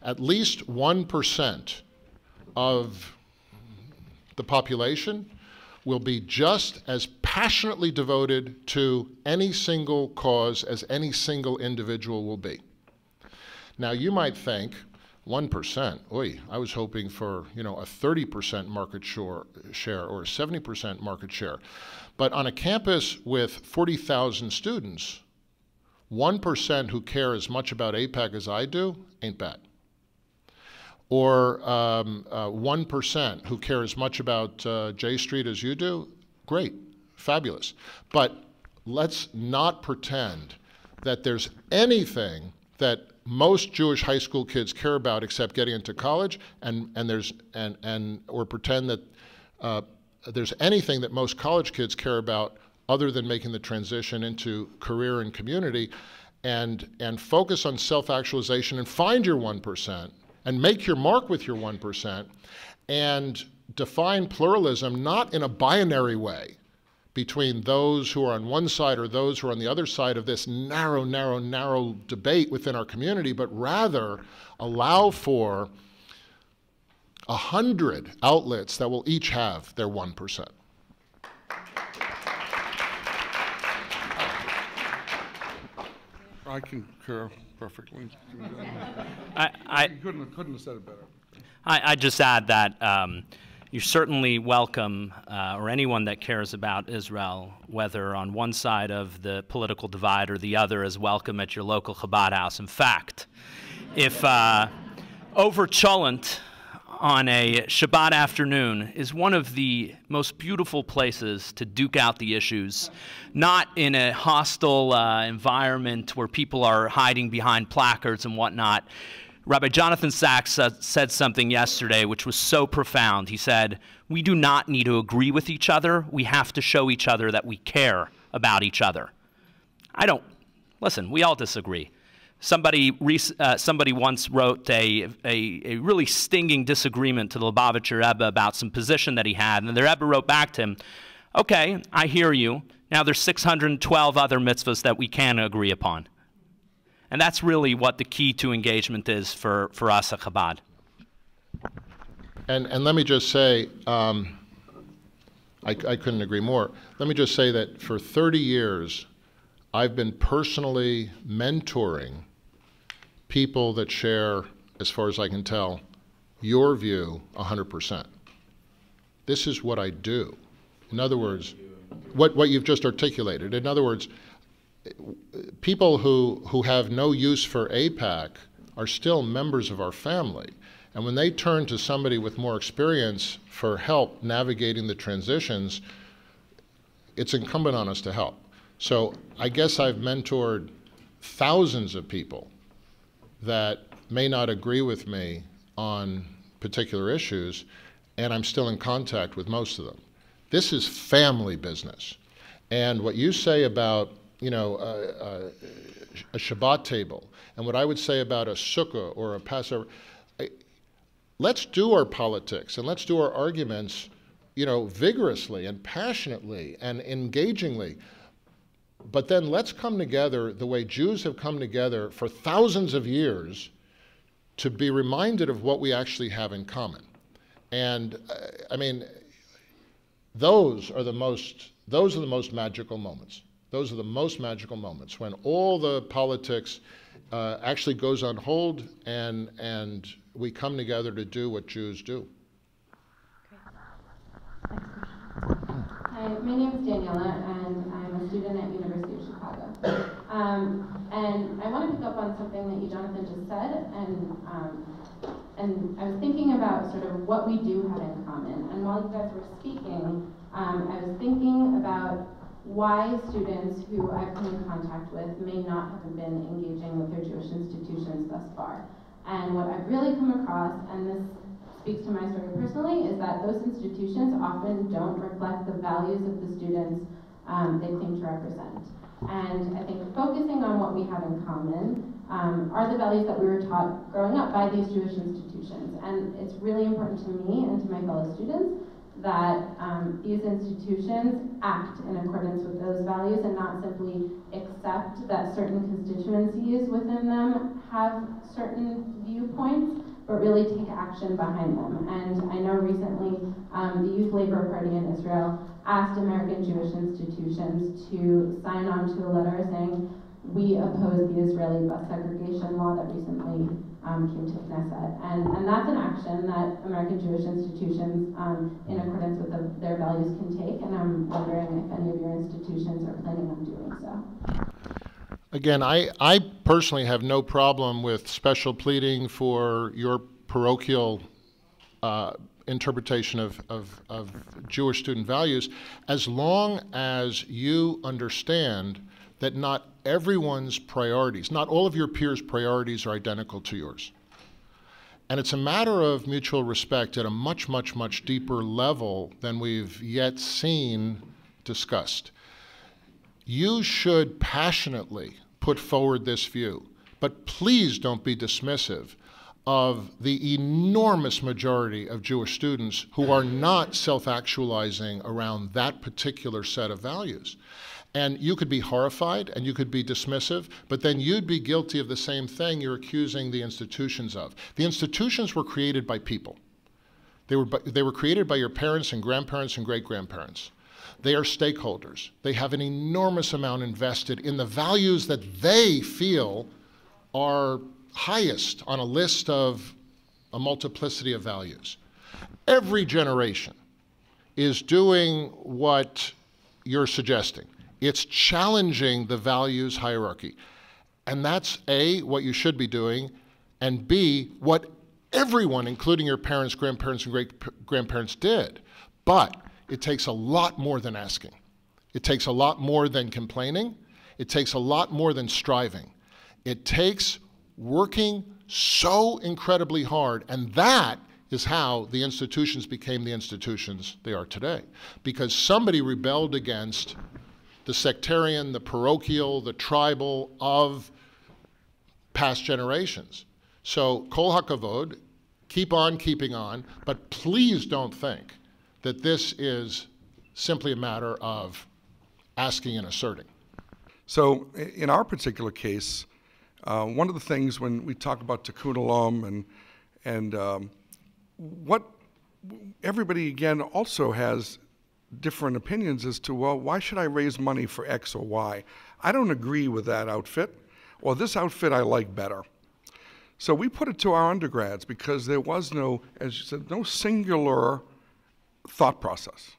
at least 1% of the population will be just as passionately devoted to any single cause as any single individual will be. Now, you might think, 1%, oy, I was hoping for, a 30% market share or a 70% market share. But on a campus with 40,000 students, 1% who care as much about AIPAC as I do ain't bad. Or 1% who care as much about J Street as you do, great, fabulous. But let's not pretend that there's anything that most Jewish high school kids care about except getting into college, or pretend that there's anything that most college kids care about other than making the transition into career and community, and focus on self-actualization and find your 1%. And make your mark with your 1%, and define pluralism not in a binary way between those who are on one side or those who are on the other side of this narrow debate within our community, but rather allow for 100 outlets that will each have their 1%. I concur perfectly. I couldn't have said it better. I just add that you're certainly welcome, or anyone that cares about Israel, whether on one side of the political divide or the other, is welcome at your local Chabad house. In fact, if over Cholent on a Shabbat afternoon is one of the most beautiful places to duke out the issues, not in a hostile environment where people are hiding behind placards and whatnot. Rabbi Jonathan Sachs said something yesterday which was so profound. He said, "We do not need to agree with each other. We have to show each other that we care about each other. Listen, we all disagree. Somebody once wrote a really stinging disagreement to the Lubavitcher Rebbe about some position that he had, and the Rebbe wrote back to him, okay, I hear you. Now there's 612 other mitzvahs that we can agree upon. And that's really what the key to engagement is for us at Chabad. And let me just say, I couldn't agree more. Let me just say that for 30 years, I've been personally mentoring people that share, as far as I can tell, your view 100%. This is what I do. In other words, what you've just articulated. In other words, people who have no use for AIPAC are still members of our family. And when they turn to somebody with more experience for help navigating the transitions, it's incumbent on us to help. So I guess I've mentored thousands of people that may not agree with me on particular issues, and I'm still in contact with most of them. This is family business. And what you say about, you know, a Shabbat table, and what I would say about a sukkah or a Passover, let's do our politics and let's do our arguments, you know, vigorously and passionately and engagingly. But then let's come together the way Jews have come together for thousands of years to be reminded of what we actually have in common. And I mean, those are the most magical moments. Those are the most magical moments when all the politics actually goes on hold and we come together to do what Jews do. Hi, my name is Daniela, and I'm a student at University of Chicago. And I want to pick up on something that you, Jonathan, just said, and I was thinking about sort of what we do have in common. And while you guys were speaking, I was thinking about why students who I've come in contact with may not have been engaging with their Jewish institutions thus far. And what I've really come across, and this speaks to my story personally, is that those institutions often don't reflect the values of the students they claim to represent. And I think focusing on what we have in common are the values that we were taught growing up by these Jewish institutions. And it's really important to me and to my fellow students that these institutions act in accordance with those values and not simply accept that certain constituencies within them have certain viewpoints, but really take action behind them. And I know recently the Youth Labor Party in Israel asked American Jewish institutions to sign on to a letter saying, we oppose the Israeli bus segregation law that recently came to Knesset. And that's an action that American Jewish institutions, in accordance with their values, can take. And I'm wondering if any of your institutions are planning on doing so. Again, I personally have no problem with special pleading for your parochial interpretation of Jewish student values, as long as you understand that not everyone's priorities, not all of your peers' priorities are identical to yours. And it's a matter of mutual respect at a much, much, much deeper level than we've yet seen discussed. You should passionately put forward this view, but please don't be dismissive of the enormous majority of Jewish students who are not self-actualizing around that particular set of values. And you could be horrified and you could be dismissive, but then you'd be guilty of the same thing you're accusing the institutions of. The institutions were created by people. They were created by your parents and grandparents and great-grandparents. They are stakeholders. They have an enormous amount invested in the values that they feel are highest on a list of a multiplicity of values. Every generation is doing what you're suggesting. It's challenging the values hierarchy. And that's A, what you should be doing, and B, what everyone, including your parents, grandparents, and great-grandparents did. But it takes a lot more than asking. It takes a lot more than complaining. It takes a lot more than striving. It takes working so incredibly hard, and that is how the institutions became the institutions they are today. Because somebody rebelled against the sectarian, the parochial, the tribal of past generations. So kol hakavod, keep on keeping on, but please don't think that this is simply a matter of asking and asserting. So in our particular case, one of the things when we talk about tikkun olam and what everybody again also has different opinions as to, well, why should I raise money for X or Y? I don't agree with that outfit, or this outfit I like better. So we put it to our undergrads because there was no, as you said, no singular thought process.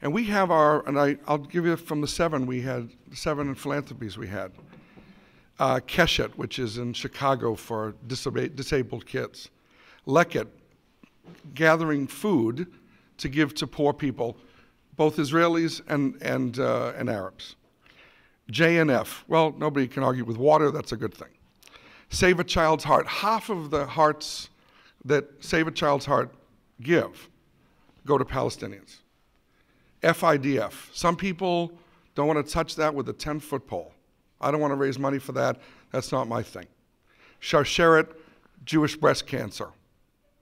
And we have our, and I'll give you from the 7 we had, the 7 philanthropies we had. Keshet, which is in Chicago for disabled kids. Leket, gathering food to give to poor people, both Israelis and Arabs. JNF, well, nobody can argue with water, that's a good thing. Save a Child's Heart, half of the hearts that Save a Child's Heart give go to Palestinians. FIDF, some people don't want to touch that with a 10-foot pole. I don't want to raise money for that, that's not my thing. Sharsheret, Jewish breast cancer.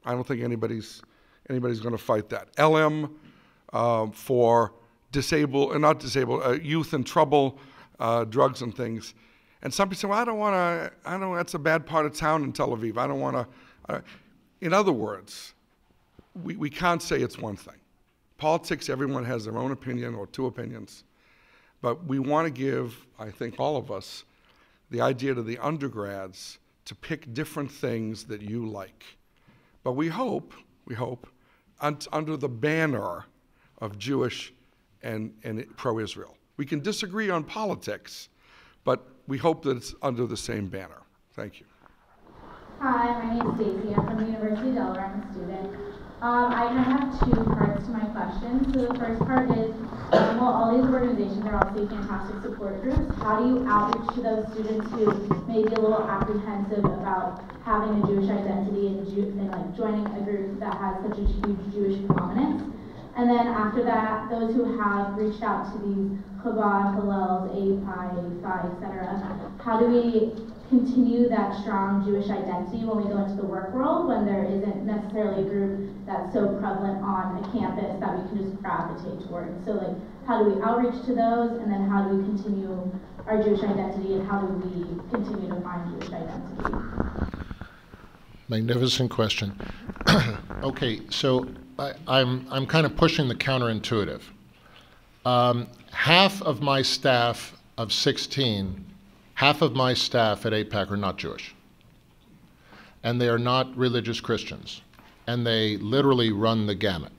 I don't think anybody's going to fight that. LM for youth in trouble, drugs and things. And some people say, well, I don't, that's a bad part of town in Tel Aviv. I don't want to, in other words, we can't say it's one thing. Politics, everyone has their own opinion or 2 opinions. But we want to give, I think all of us, the idea to the undergrads to pick different things that you like. But we hope, under the banner of Jewish and pro-Israel. We can disagree on politics, but we hope that it's under the same banner. Thank you. Hi, my name is Stacey. I'm from the University of Delaware. I'm a student. I kind of have 2 parts to my question. So the first part is, well, all these organizations are obviously fantastic support groups. How do you outreach to those students who may be a little apprehensive about having a Jewish identity and like joining a group that has such a huge Jewish prominence? And then after that, those who have reached out to these Chabad, Hillels, AIPAC, etc., how do we continue that strong Jewish identity when we go into the work world, when there isn't necessarily a group that's so prevalent on a campus that we can just gravitate towards? So like, how do we outreach to those, and then how do we continue our Jewish identity, and how do we continue to find Jewish identity? Magnificent question. Okay, so I'm kind of pushing the counterintuitive. Half of my staff of 16, half of my staff at AIPAC are not Jewish. And they are not religious Christians. And they literally run the gamut.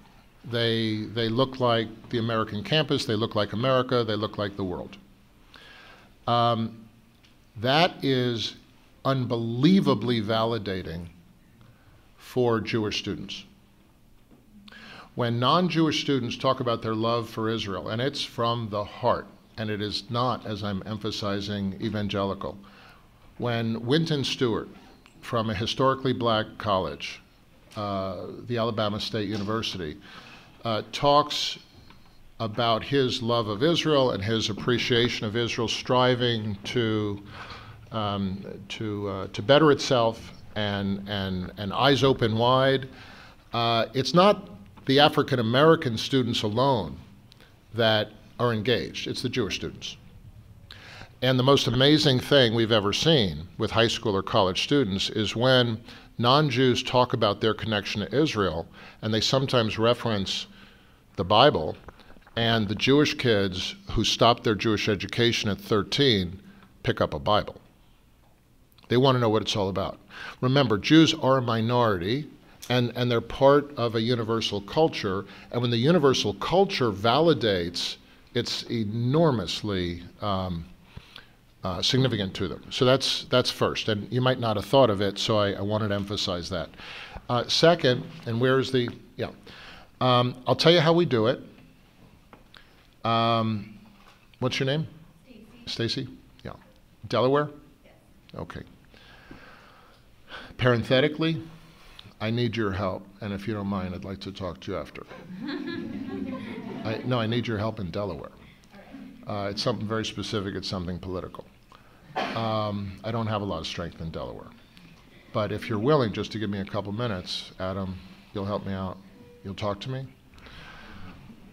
They look like the American campus, they look like America, they look like the world. That is unbelievably validating for Jewish students. When non-Jewish students talk about their love for Israel, and it's from the heart, and it is not, as I'm emphasizing, evangelical. When Winton Stewart, from a historically black college, the Alabama State University, talks about his love of Israel and his appreciation of Israel striving to better itself and eyes open wide, it's not the African American students alone that are engaged, it's the Jewish students. And the most amazing thing we've ever seen with high school or college students is when non-Jews talk about their connection to Israel, and they sometimes reference the Bible, and the Jewish kids who stopped their Jewish education at 13 pick up a Bible. They want to know what it's all about. Remember, Jews are a minority, and they're part of a universal culture, and when the universal culture validates, it's enormously significant to them. So that's first, and you might not have thought of it, so I wanted to emphasize that. Second, and where's the, yeah, I'll tell you how we do it. What's your name? Stacy. Yeah. Delaware? Yes. Okay. Parenthetically, I need your help, and if you don't mind, I'd like to talk to you after. I need your help in Delaware. It's something very specific. It's something political. I don't have a lot of strength in Delaware. But if you're willing just to give me a couple minutes, Adam, you'll help me out. You'll talk to me?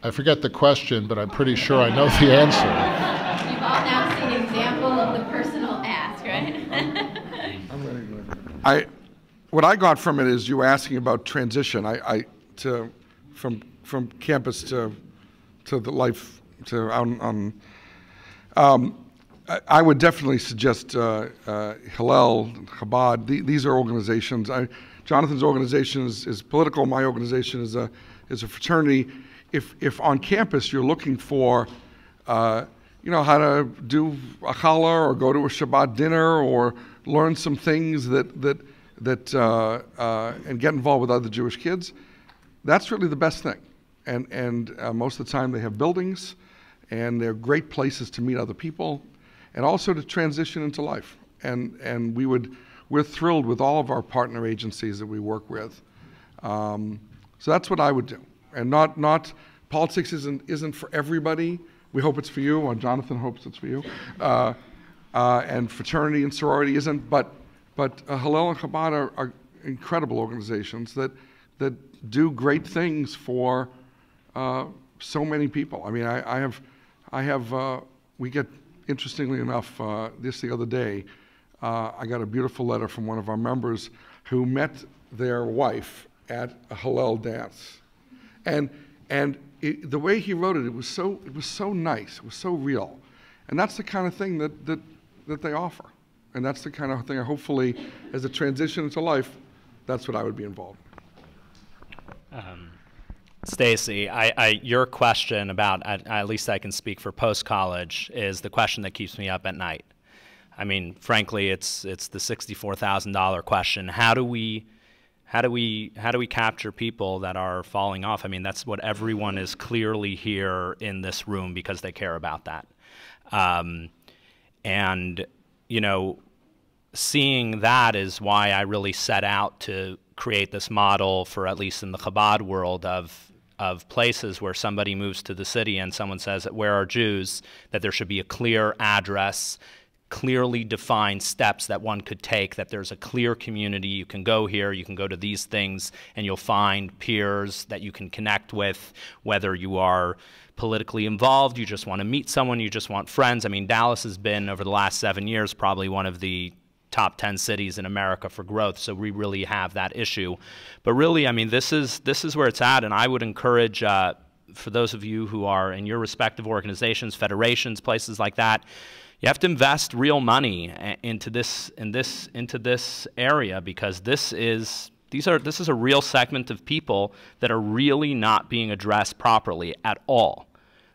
I forget the question, but I'm pretty sure I know the answer. You've all now seen an example of the personal ask, right? What I got from it is you asking about transition. From campus to the life to I would definitely suggest Hillel, Chabad. These are organizations. Jonathan's organization is political. My organization is a fraternity. If on campus you're looking for, how to do a challah or go to a Shabbat dinner or learn some things and get involved with other Jewish kids, that's really the best thing. And most of the time they have buildings, and they're great places to meet other people, and also to transition into life. And we're thrilled with all of our partner agencies that we work with. So that's what I would do. And not politics isn't for everybody. We hope it's for you, or Jonathan hopes it's for you. And fraternity and sorority isn't, but Hillel and Chabad are incredible organizations that do great things for so many people. I mean, we get, interestingly enough, this the other day, I got a beautiful letter from one of our members who met their wife at a Hillel dance. And the way he wrote it, it was so nice, it was so real. And that's the kind of thing that they offer. And that's the kind of thing, hopefully, as a transition into life, that's what I would be involved in. Stacy, your question about, at least I can speak for post-college, is the question that keeps me up at night. I mean, frankly, it's the $64,000 question. How do we capture people that are falling off? I mean, that's what everyone is clearly here in this room because they care about that. And, seeing that is why I really set out to create this model for, at least in the Chabad world, of places where somebody moves to the city and someone says, where are Jews, that there should be a clear address, clearly defined steps that one could take, that there's a clear community. You can go here, you can go to these things, and you'll find peers that you can connect with, whether you are politically involved, you just want to meet someone, you just want friends. I mean, Dallas has been, over the last 7 years, probably one of the top 10 cities in America for growth, so we really have that issue. But really, I mean, this is where it's at, and I would encourage, for those of you who are in your respective organizations, federations, places like that, you have to invest real money into this area, because this is a real segment of people that are really not being addressed properly at all.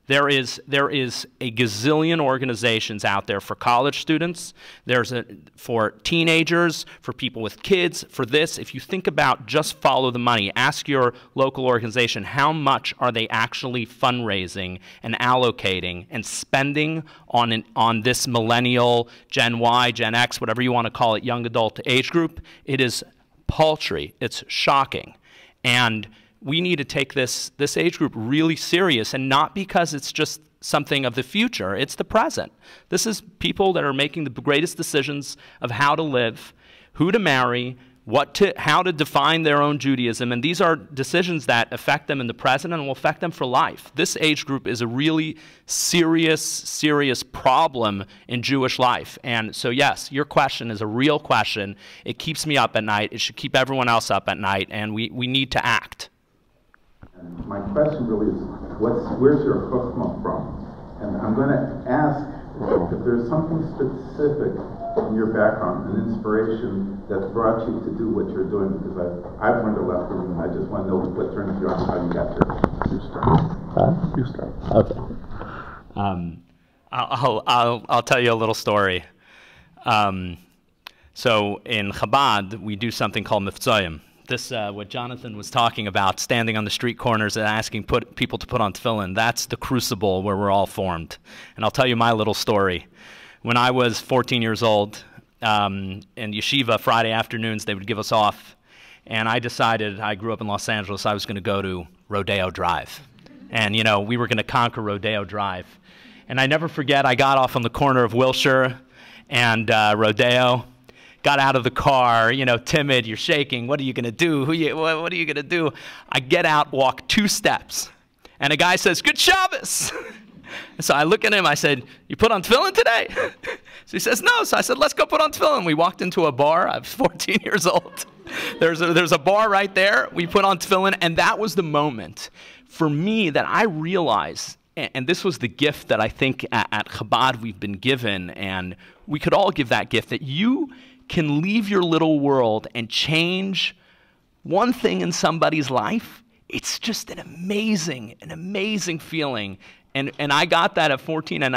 There is a gazillion organizations out there for college students. There's for teenagers, for people with kids, for this. If you think about just follow the money, ask your local organization, how much are they actually fundraising and allocating and spending on this millennial, Gen Y, Gen X, whatever you want to call it, young adult age group? It is paltry. It's shocking. And we need to take this age group really serious, and not because it's just something of the future. It's the present. This is people that are making the greatest decisions of how to live, who to marry, how to define their own Judaism, and these are decisions that affect them in the present and will affect them for life. This age group is a really serious problem in Jewish life. And so yes, your question is a real question. It keeps me up at night. It should keep everyone else up at night, and we need to act. And my question really is, where's your chokmah from? And I'm going to ask if there's something specific in your background, an inspiration that brought you to do what you're doing, because I've learned a lot from you, and I just want to know what turns you on, how you got there. You start. Okay. I'll tell you a little story. So in Chabad, we do something called miftzayim. This, what Jonathan was talking about, standing on the street corners and asking people to put on tefillin, that's the crucible where we're all formed. And I'll tell you my little story. When I was 14 years old, in yeshiva, Friday afternoons, they would give us off. And I decided, I grew up in Los Angeles, I was going to go to Rodeo Drive. And, we were going to conquer Rodeo Drive. And I never forget, I got off on the corner of Wilshire and Rodeo, got out of the car, you know, timid, you're shaking, what are you going to do? What are you going to do? I get out, walk 2 steps, and a guy says, "Good Shabbos." So I look at him, I said, "You put on tefillin today?" So he says, "No." So I said, "Let's go put on tefillin." We walked into a bar. I was 14 years old. There's a bar right there. We put on tefillin, and that was the moment for me that I realized, and this was the gift that I think at Chabad we've been given, and we could all give that gift, that you can leave your little world and change one thing in somebody's life. It's just an amazing feeling. And I got that at 14, and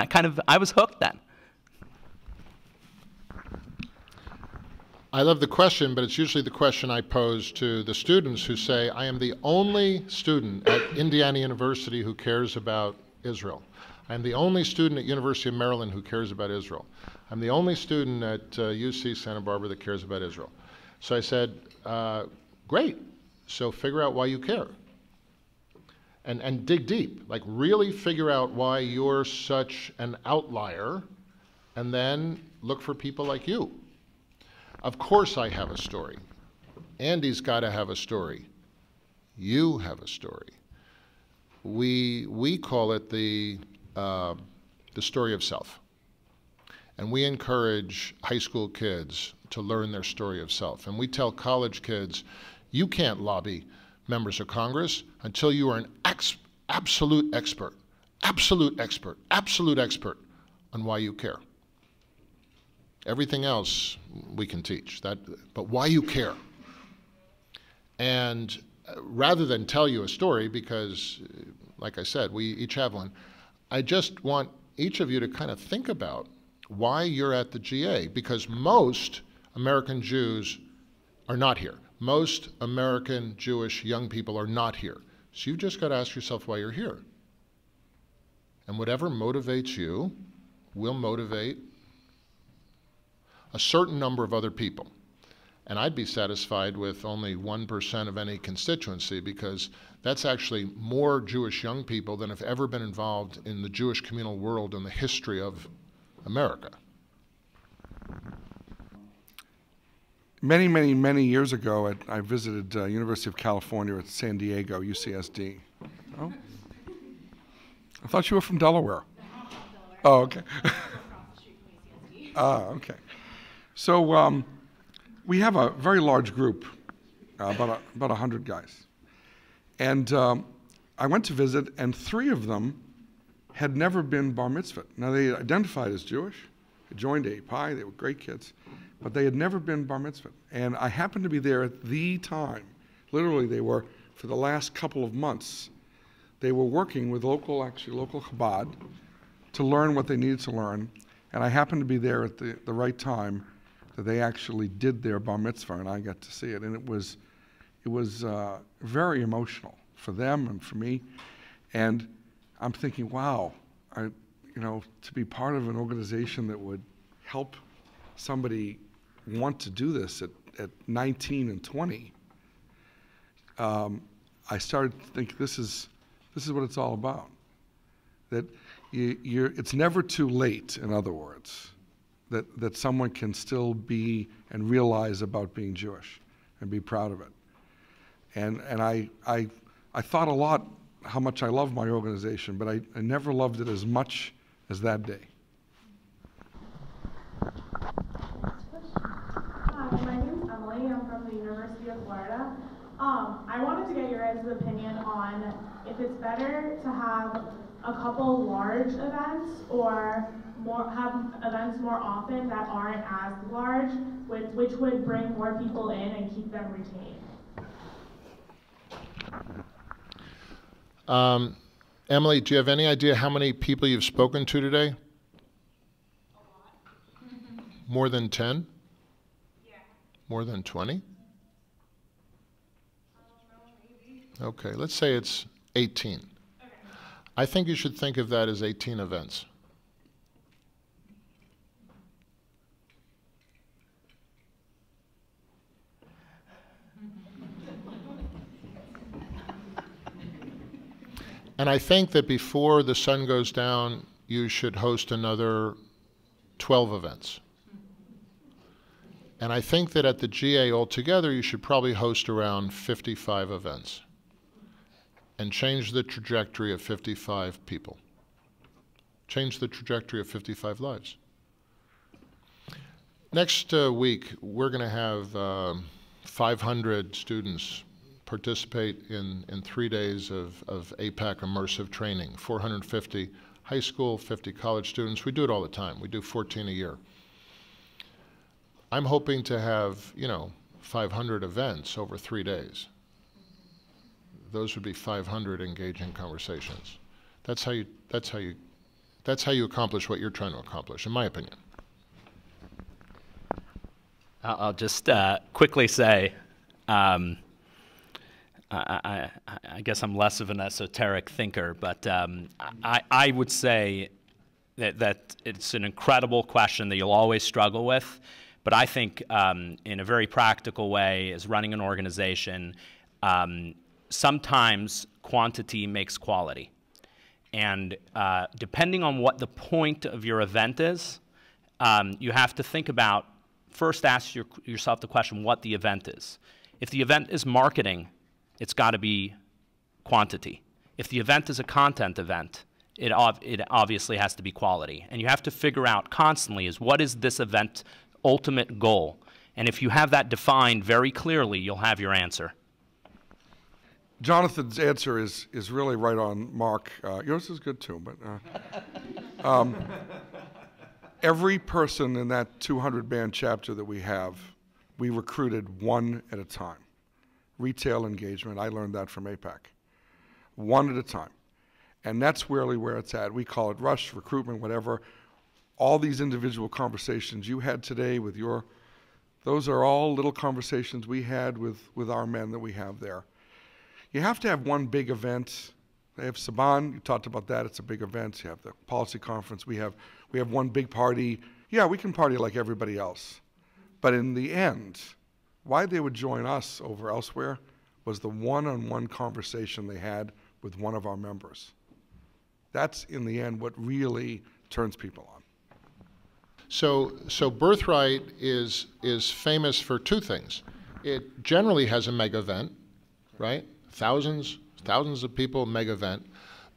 I was hooked then. I love the question, but it's usually the question I pose to the students who say, I am the only student at Indiana University who cares about Israel. I am the only student at University of Maryland who cares about Israel. I'm the only student at UC Santa Barbara that cares about Israel. So I said, great, so figure out why you care. And dig deep, like really figure out why you're such an outlier, and then look for people like you. Of course I have a story. Andy's got to have a story. You have a story. We call it the story of self. And we encourage high school kids to learn their story of self. And we tell college kids, you can't lobby members of Congress until you are an absolute expert on why you care. Everything else we can teach, but why you care. And rather than tell you a story, because like I said, we each have one, I just want each of you to kind of think about why you're at the GA, because most American Jews are not here. Most American Jewish young people are not here. So you've just got to ask yourself why you're here. And whatever motivates you will motivate a certain number of other people. And I'd be satisfied with only 1% of any constituency, because that's actually more Jewish young people than have ever been involved in the Jewish communal world in the history of America. Many years ago, I visited University of California at San Diego, UCSD. Oh? I thought you were from Delaware. Oh, okay. Okay. So we have a very large group, about 100 guys. And I went to visit, and 3 of them had never been bar mitzvahed. Now, they identified as Jewish. They joined AIPAC. They were great kids. But they had never been bar mitzvahed. And I happened to be there at the time. Literally, they were, for the last couple of months, they were working with local Chabad to learn what they needed to learn. And I happened to be there at the right time that they actually did their bar mitzvah, and I got to see it. And it was very emotional for them and for me. And I'm thinking, wow, to be part of an organization that would help somebody want to do this at 19 and 20, I started to think this is what it's all about. That it's never too late, in other words, that someone can still be and realize about being Jewish and be proud of it. And I thought a lot how much I love my organization, but I never loved it as much as that day. My name's Emily. I'm from the University of Florida. I wanted to get your guys' opinion on if it's better to have a couple large events or have events more often that aren't as large, which would bring more people in and keep them retained. Emily, do you have any idea how many people you've spoken to today? A lot. More than 10? Yeah. More than 20? I don't know, maybe. Okay, let's say it's 18. Okay. I think you should think of that as 18 events. And I think that before the sun goes down, you should host another 12 events. And I think that at the GA altogether, you should probably host around 55 events and change the trajectory of 55 people. Change the trajectory of 55 lives. Next week, we're going to have 500 students participate in 3 days of AIPAC immersive training, 450 high school, 50 college students. We do it all the time. We do 14 a year. I'm hoping to have, 500 events over 3 days. Those would be 500 engaging conversations. That's how you accomplish what you're trying to accomplish, in my opinion. I'll just quickly say, I guess I'm less of an esoteric thinker, but I would say that it's an incredible question that you'll always struggle with. But I think in a very practical way, as running an organization, sometimes quantity makes quality. And depending on what the point of your event is, you have to think about, first ask yourself the question what the event is. If the event is marketing, it's got to be quantity. If the event is a content event, it obviously has to be quality. And you have to figure out constantly is what is this event's ultimate goal? And if you have that defined very clearly, you'll have your answer. Jonathan's answer is really right on mark. Yours is good too, but every person in that 200-man chapter that we have, we recruited one at a time. Retail engagement, I learned that from AIPAC. One at a time. And that's really where it's at. We call it rush, recruitment, whatever. All these individual conversations you had today with those are all little conversations we had with our men that we have there. You have to have one big event. They have Saban, you talked about that, it's a big event. You have the policy conference, we have one big party. Yeah, we can party like everybody else. But in the end, why they would join us over elsewhere was the one-on-one conversation they had with one of our members. That's, in the end, what really turns people on. So Birthright is famous for two things. It generally has a mega event, right? Thousands of people, mega event.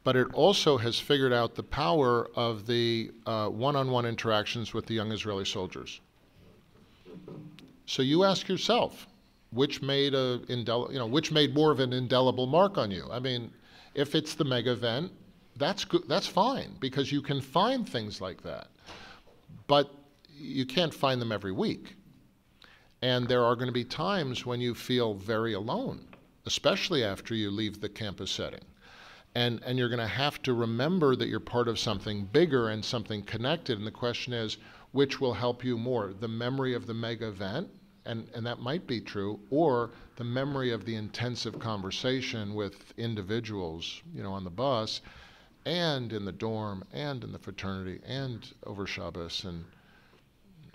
But it also has figured out the power of the one-on-one interactions with the young Israeli soldiers. So you ask yourself, which made which made more of an indelible mark on you? I mean, if it's the mega event, that's good, that's fine, because you can find things like that. But you can't find them every week. And there are going to be times when you feel very alone, especially after you leave the campus setting. And you're going to have to remember that you're part of something bigger and something connected. And the question is, which will help you more? The memory of the mega event, and that might be true, or the memory of the intensive conversation with individuals, on the bus, and in the dorm, and in the fraternity, and over Shabbos. And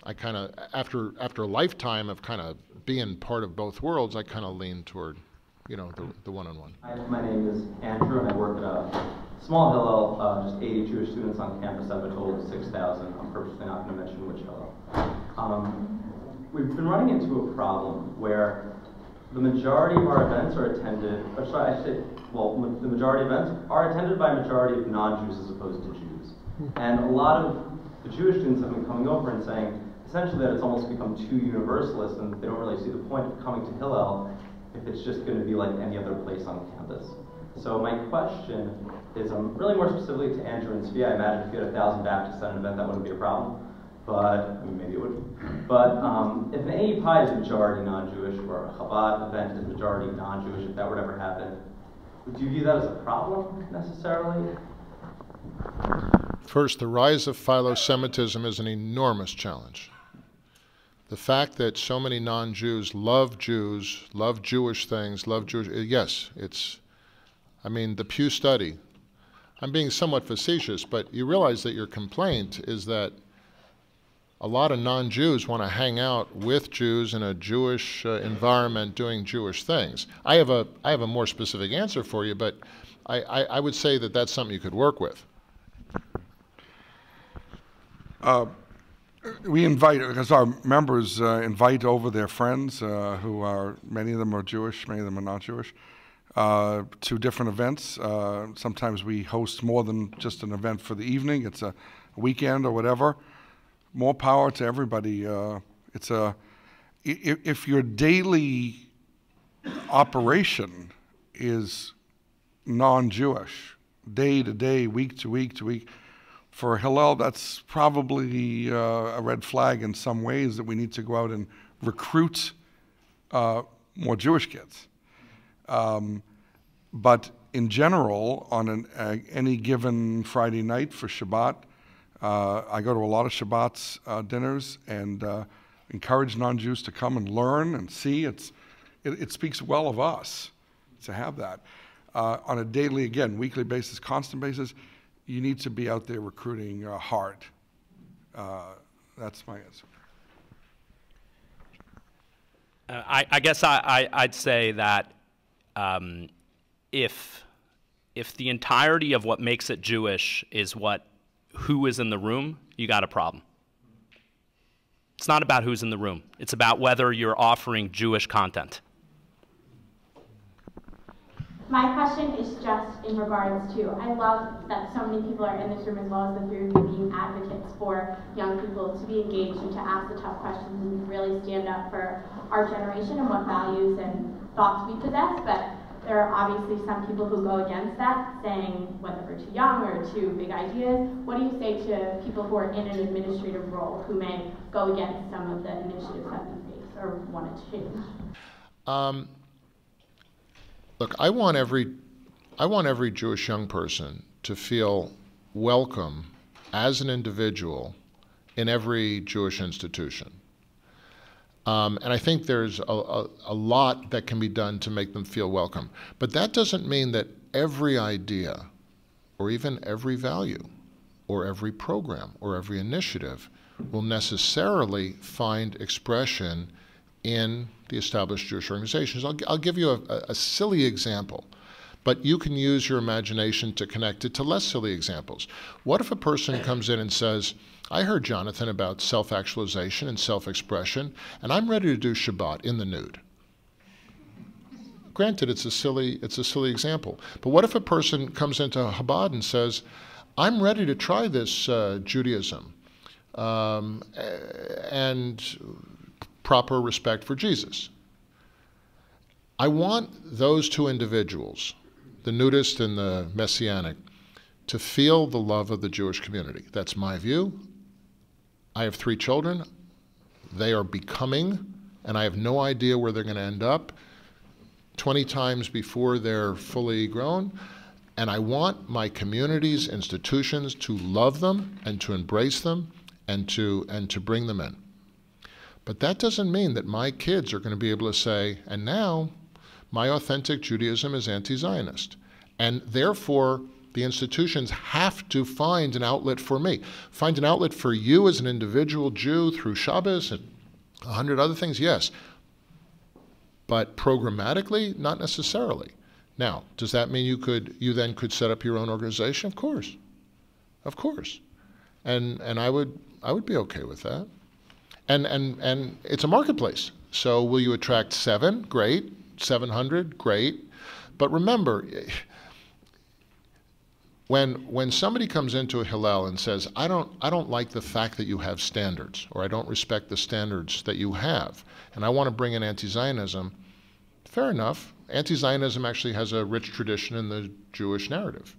I kind of, after a lifetime of kind of being part of both worlds, I kind of lean toward, the one-on-one. Hi, my name is Andrew, and I work at a small Hillel, just 80 Jewish students on campus. I've been told 6,000. I'm purposely not going to mention which Hillel. We've been running into a problem where the majority of our events are attended, or sorry, I should say, well, the majority of events are attended by a majority of non-Jews as opposed to Jews. And a lot of the Jewish students have been coming over and saying, essentially, that it's almost become too universalist and they don't really see the point of coming to Hillel if it's just going to be like any other place on campus. So my question is, really more specifically to Andrew and Svi. I imagine if you had 1,000 Baptists at an event, that wouldn't be a problem. But, I mean, maybe it would. But if an AIPAC is majority non-Jewish, or a Chabad event is majority non-Jewish, if that would ever happen, would you view that as a problem, necessarily? First, the rise of philo-Semitism is an enormous challenge. The fact that so many non-Jews, love Jewish things, yes, the Pew study, I'm being somewhat facetious, but you realize that your complaint is that a lot of non-Jews want to hang out with Jews in a Jewish environment doing Jewish things. I have a more specific answer for you, but I would say that that's something you could work with. We invite, because our members invite over their friends who are, many of them are Jewish, many of them are not Jewish, to different events. Sometimes we host more than just an event for the evening. It's a weekend or whatever. More power to everybody. If your daily operation is non-Jewish, day to day, week to week to week, for Hillel, that's probably a red flag in some ways, that we need to go out and recruit more Jewish kids. But in general, on any given Friday night for Shabbat, I go to a lot of Shabbat's dinners and encourage non-Jews to come and learn and see. It speaks well of us to have that. On a daily, again, weekly basis, constant basis, you need to be out there recruiting hard. That's my answer. I guess I'd say that if the entirety of what makes it Jewish is who is in the room, you got a problem. It's not about who's in the room. It's about whether you're offering Jewish content. My question is just in regards to, I love that so many people are in this room, as well as the three of you, being advocates for young people to be engaged and to ask the tough questions and really stand up for our generation and what values and thoughts we possess. But there are obviously some people who go against that, saying whether we're too young or too big ideas. What do you say to people who are in an administrative role who may go against some of the initiatives that we face or want to change? Look, I want every Jewish young person to feel welcome as an individual in every Jewish institution. And I think there's a lot that can be done to make them feel welcome. But that doesn't mean that every idea, or even every value, or every program, or every initiative will necessarily find expression in the established Jewish organizations. I'll give you a silly example, but you can use your imagination to connect it to less silly examples. What if a person comes in and says, I heard, Jonathan, about self-actualization and self-expression, and I'm ready to do Shabbat in the nude. Granted, it's a silly example, but what if a person comes into Chabad and says, I'm ready to try this Judaism and proper respect for Jesus. I want those two individuals, the nudist and the messianic, to feel the love of the Jewish community. That's my view. I have 3 children. They are becoming, and I have no idea where they're going to end up, 20 times before they're fully grown. And I want my communities, institutions to love them and to embrace them and to bring them in. But that doesn't mean that my kids are going to be able to say, and now my authentic Judaism is anti-Zionist. And therefore, the institutions have to find an outlet for me. Find an outlet for you as an individual Jew through Shabbos and 100 other things, yes. But programmatically, not necessarily. Now, does that mean you then could set up your own organization? Of course. Of course. And I would be okay with that. And it's a marketplace. So will you attract 7? Great. 700? Great. But remember, when somebody comes into a Hillel and says, I don't like the fact that you have standards, or I don't respect the standards that you have, and I want to bring in anti-Zionism, fair enough. Anti-Zionism actually has a rich tradition in the Jewish narrative.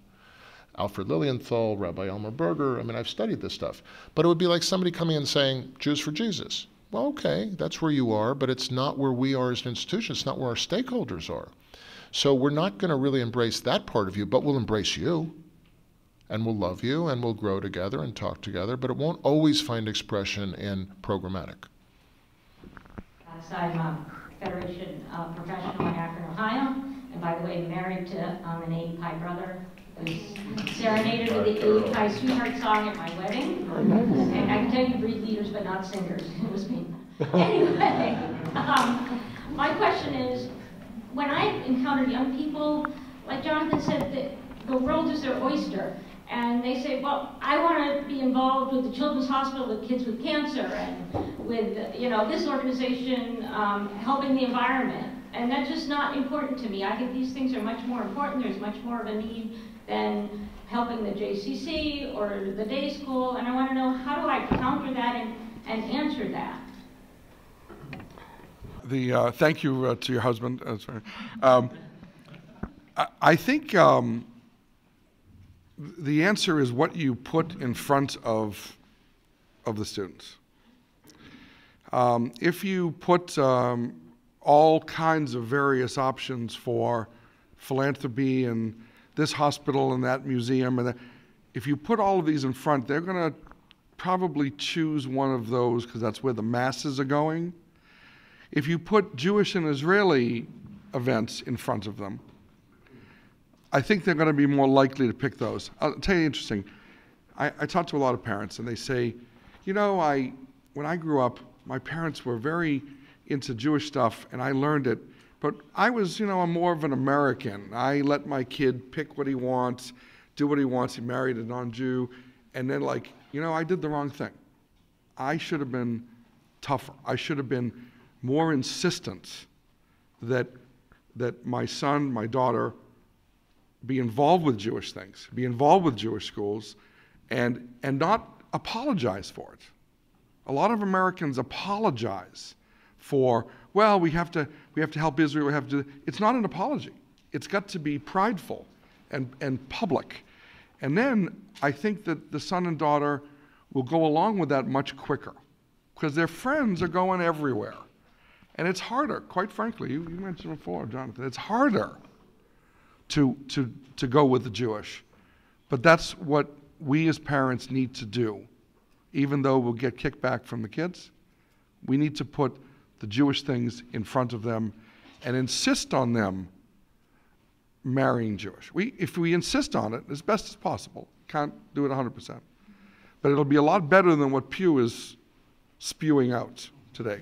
Alfred Lilienthal, Rabbi Elmer Berger, I mean, I've studied this stuff. But it would be like somebody coming and saying, Jews for Jesus. Well, okay, that's where you are, but it's not where we are as an institution. It's not where our stakeholders are. So we're not going to really embrace that part of you, but we'll embrace you. And we'll love you, and we'll grow together and talk together, but it won't always find expression in programmatic. I'm a Federation professional in Akron, Ohio, and by the way, married to an AIPAC brother who's serenaded with the AIPAC sweetheart song at my wedding. And I can tell you breed leaders, but not singers. It was me. Anyway, my question is, when I encounter young people, like Jonathan said, the world is their oyster. And they say, well, I want to be involved with the Children's Hospital with kids with cancer and with, you know, this organization helping the environment. And that's just not important to me. I think these things are much more important. There's much more of a need than helping the JCC or the day school. And I want to know, how do I counter that and answer that? Thank you to your husband. I think the answer is what you put in front of the students. If you put all kinds of various options for philanthropy and this hospital and that museum, and if you put all of these in front, they're going to probably choose one of those because that's where the masses are going. If you put Jewish and Israeli events in front of them, I think they're going to be more likely to pick those. I'll tell you interesting. I talk to a lot of parents and they say, you know, when I grew up, my parents were very into Jewish stuff and I learned it, but I was, you know, I'm more of an American. I let my kid pick what he wants, do what he wants. He married a non-Jew, and then like, you know, I did the wrong thing. I should have been tougher. I should have been more insistent that my son, my daughter, be involved with Jewish things, be involved with Jewish schools, and not apologize for it. A lot of Americans apologize for, well, we have to help Israel. It's not an apology. It's got to be prideful and public. And then I think that the son and daughter will go along with that much quicker because their friends are going everywhere. And it's harder, quite frankly. You mentioned before, Jonathan, it's harder to go with the Jewish. But that's what we as parents need to do. Even though we'll get kickback from the kids, we need to put the Jewish things in front of them and insist on them marrying Jewish. If we insist on it as best as possible, can't do it 100%. But it'll be a lot better than what Pew is spewing out today.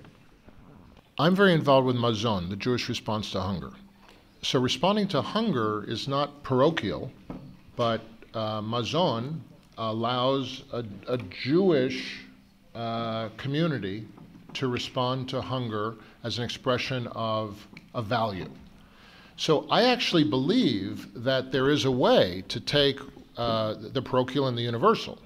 I'm very involved with Mazon, the Jewish response to hunger. So responding to hunger is not parochial, but Mazon allows a Jewish community to respond to hunger as an expression of a value. So I actually believe that there is a way to take the parochial and the universal.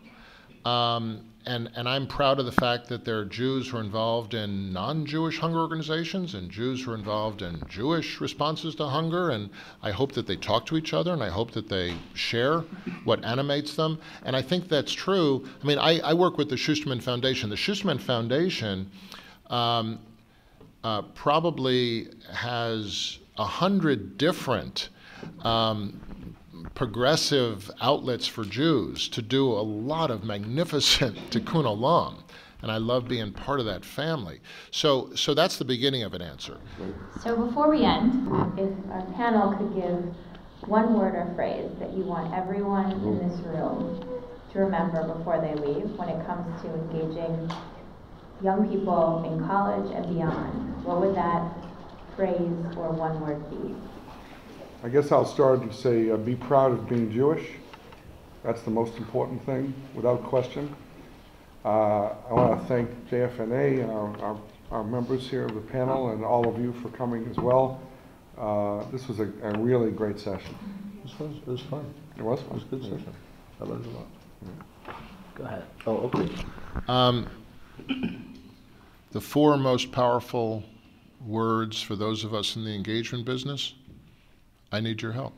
And I'm proud of the fact that there are Jews who are involved in non-Jewish hunger organizations and Jews who are involved in Jewish responses to hunger, and I hope that they talk to each other and I hope that they share what animates them. And I think that's true. I mean, I work with the Schusterman Foundation. The Schusterman Foundation probably has 100 different progressive outlets for Jews to do a lot of magnificent tikkun olam, and I love being part of that family. So that's the beginning of an answer. So before we end, if our panel could give one word or phrase that you want everyone in this room to remember before they leave when it comes to engaging young people in college and beyond, what would that phrase or one word be? I guess I'll start and say, be proud of being Jewish. That's the most important thing, without question. I want to thank JFNA and our members here of the panel and all of you for coming as well. This was a really great session. It was fun. It was fun. It was a good session. I learned a lot. Yeah. Go ahead. Oh, okay. The four most powerful words for those of us in the engagement business: I need your help.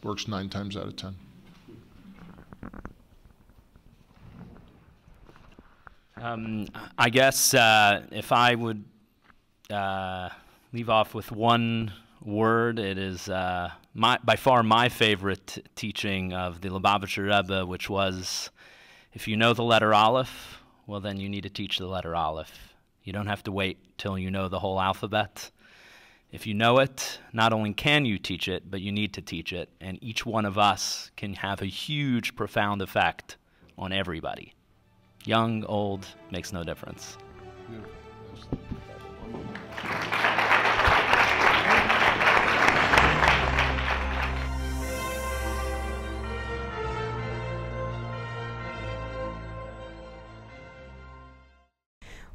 Works 9 times out of 10. I guess if I would leave off with one word, it is by far my favorite teaching of the Lubavitcher Rebbe, which was, if you know the letter Aleph, well then you need to teach the letter Aleph. You don't have to wait till you know the whole alphabet. If you know it, not only can you teach it, but you need to teach it, and each one of us can have a huge, profound effect on everybody. Young, old, makes no difference.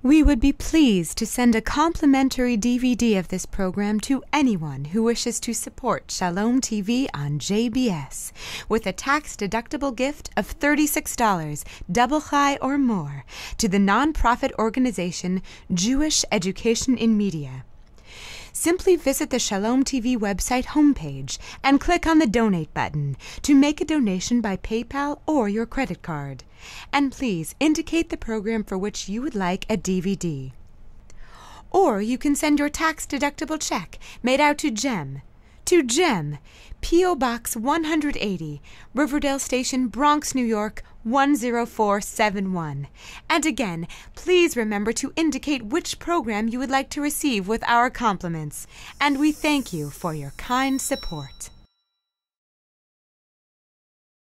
We would be pleased to send a complimentary DVD of this program to anyone who wishes to support Shalom TV on JBS with a tax-deductible gift of $36, double high or more, to the nonprofit organization Jewish Education in Media. Simply visit the Shalom TV website homepage and click on the Donate button to make a donation by PayPal or your credit card. And please indicate the program for which you would like a DVD. Or you can send your tax-deductible check made out to Jem, P.O. Box 180, Riverdale Station, Bronx, New York, 10471. And again, please remember to indicate which program you would like to receive with our compliments. And we thank you for your kind support.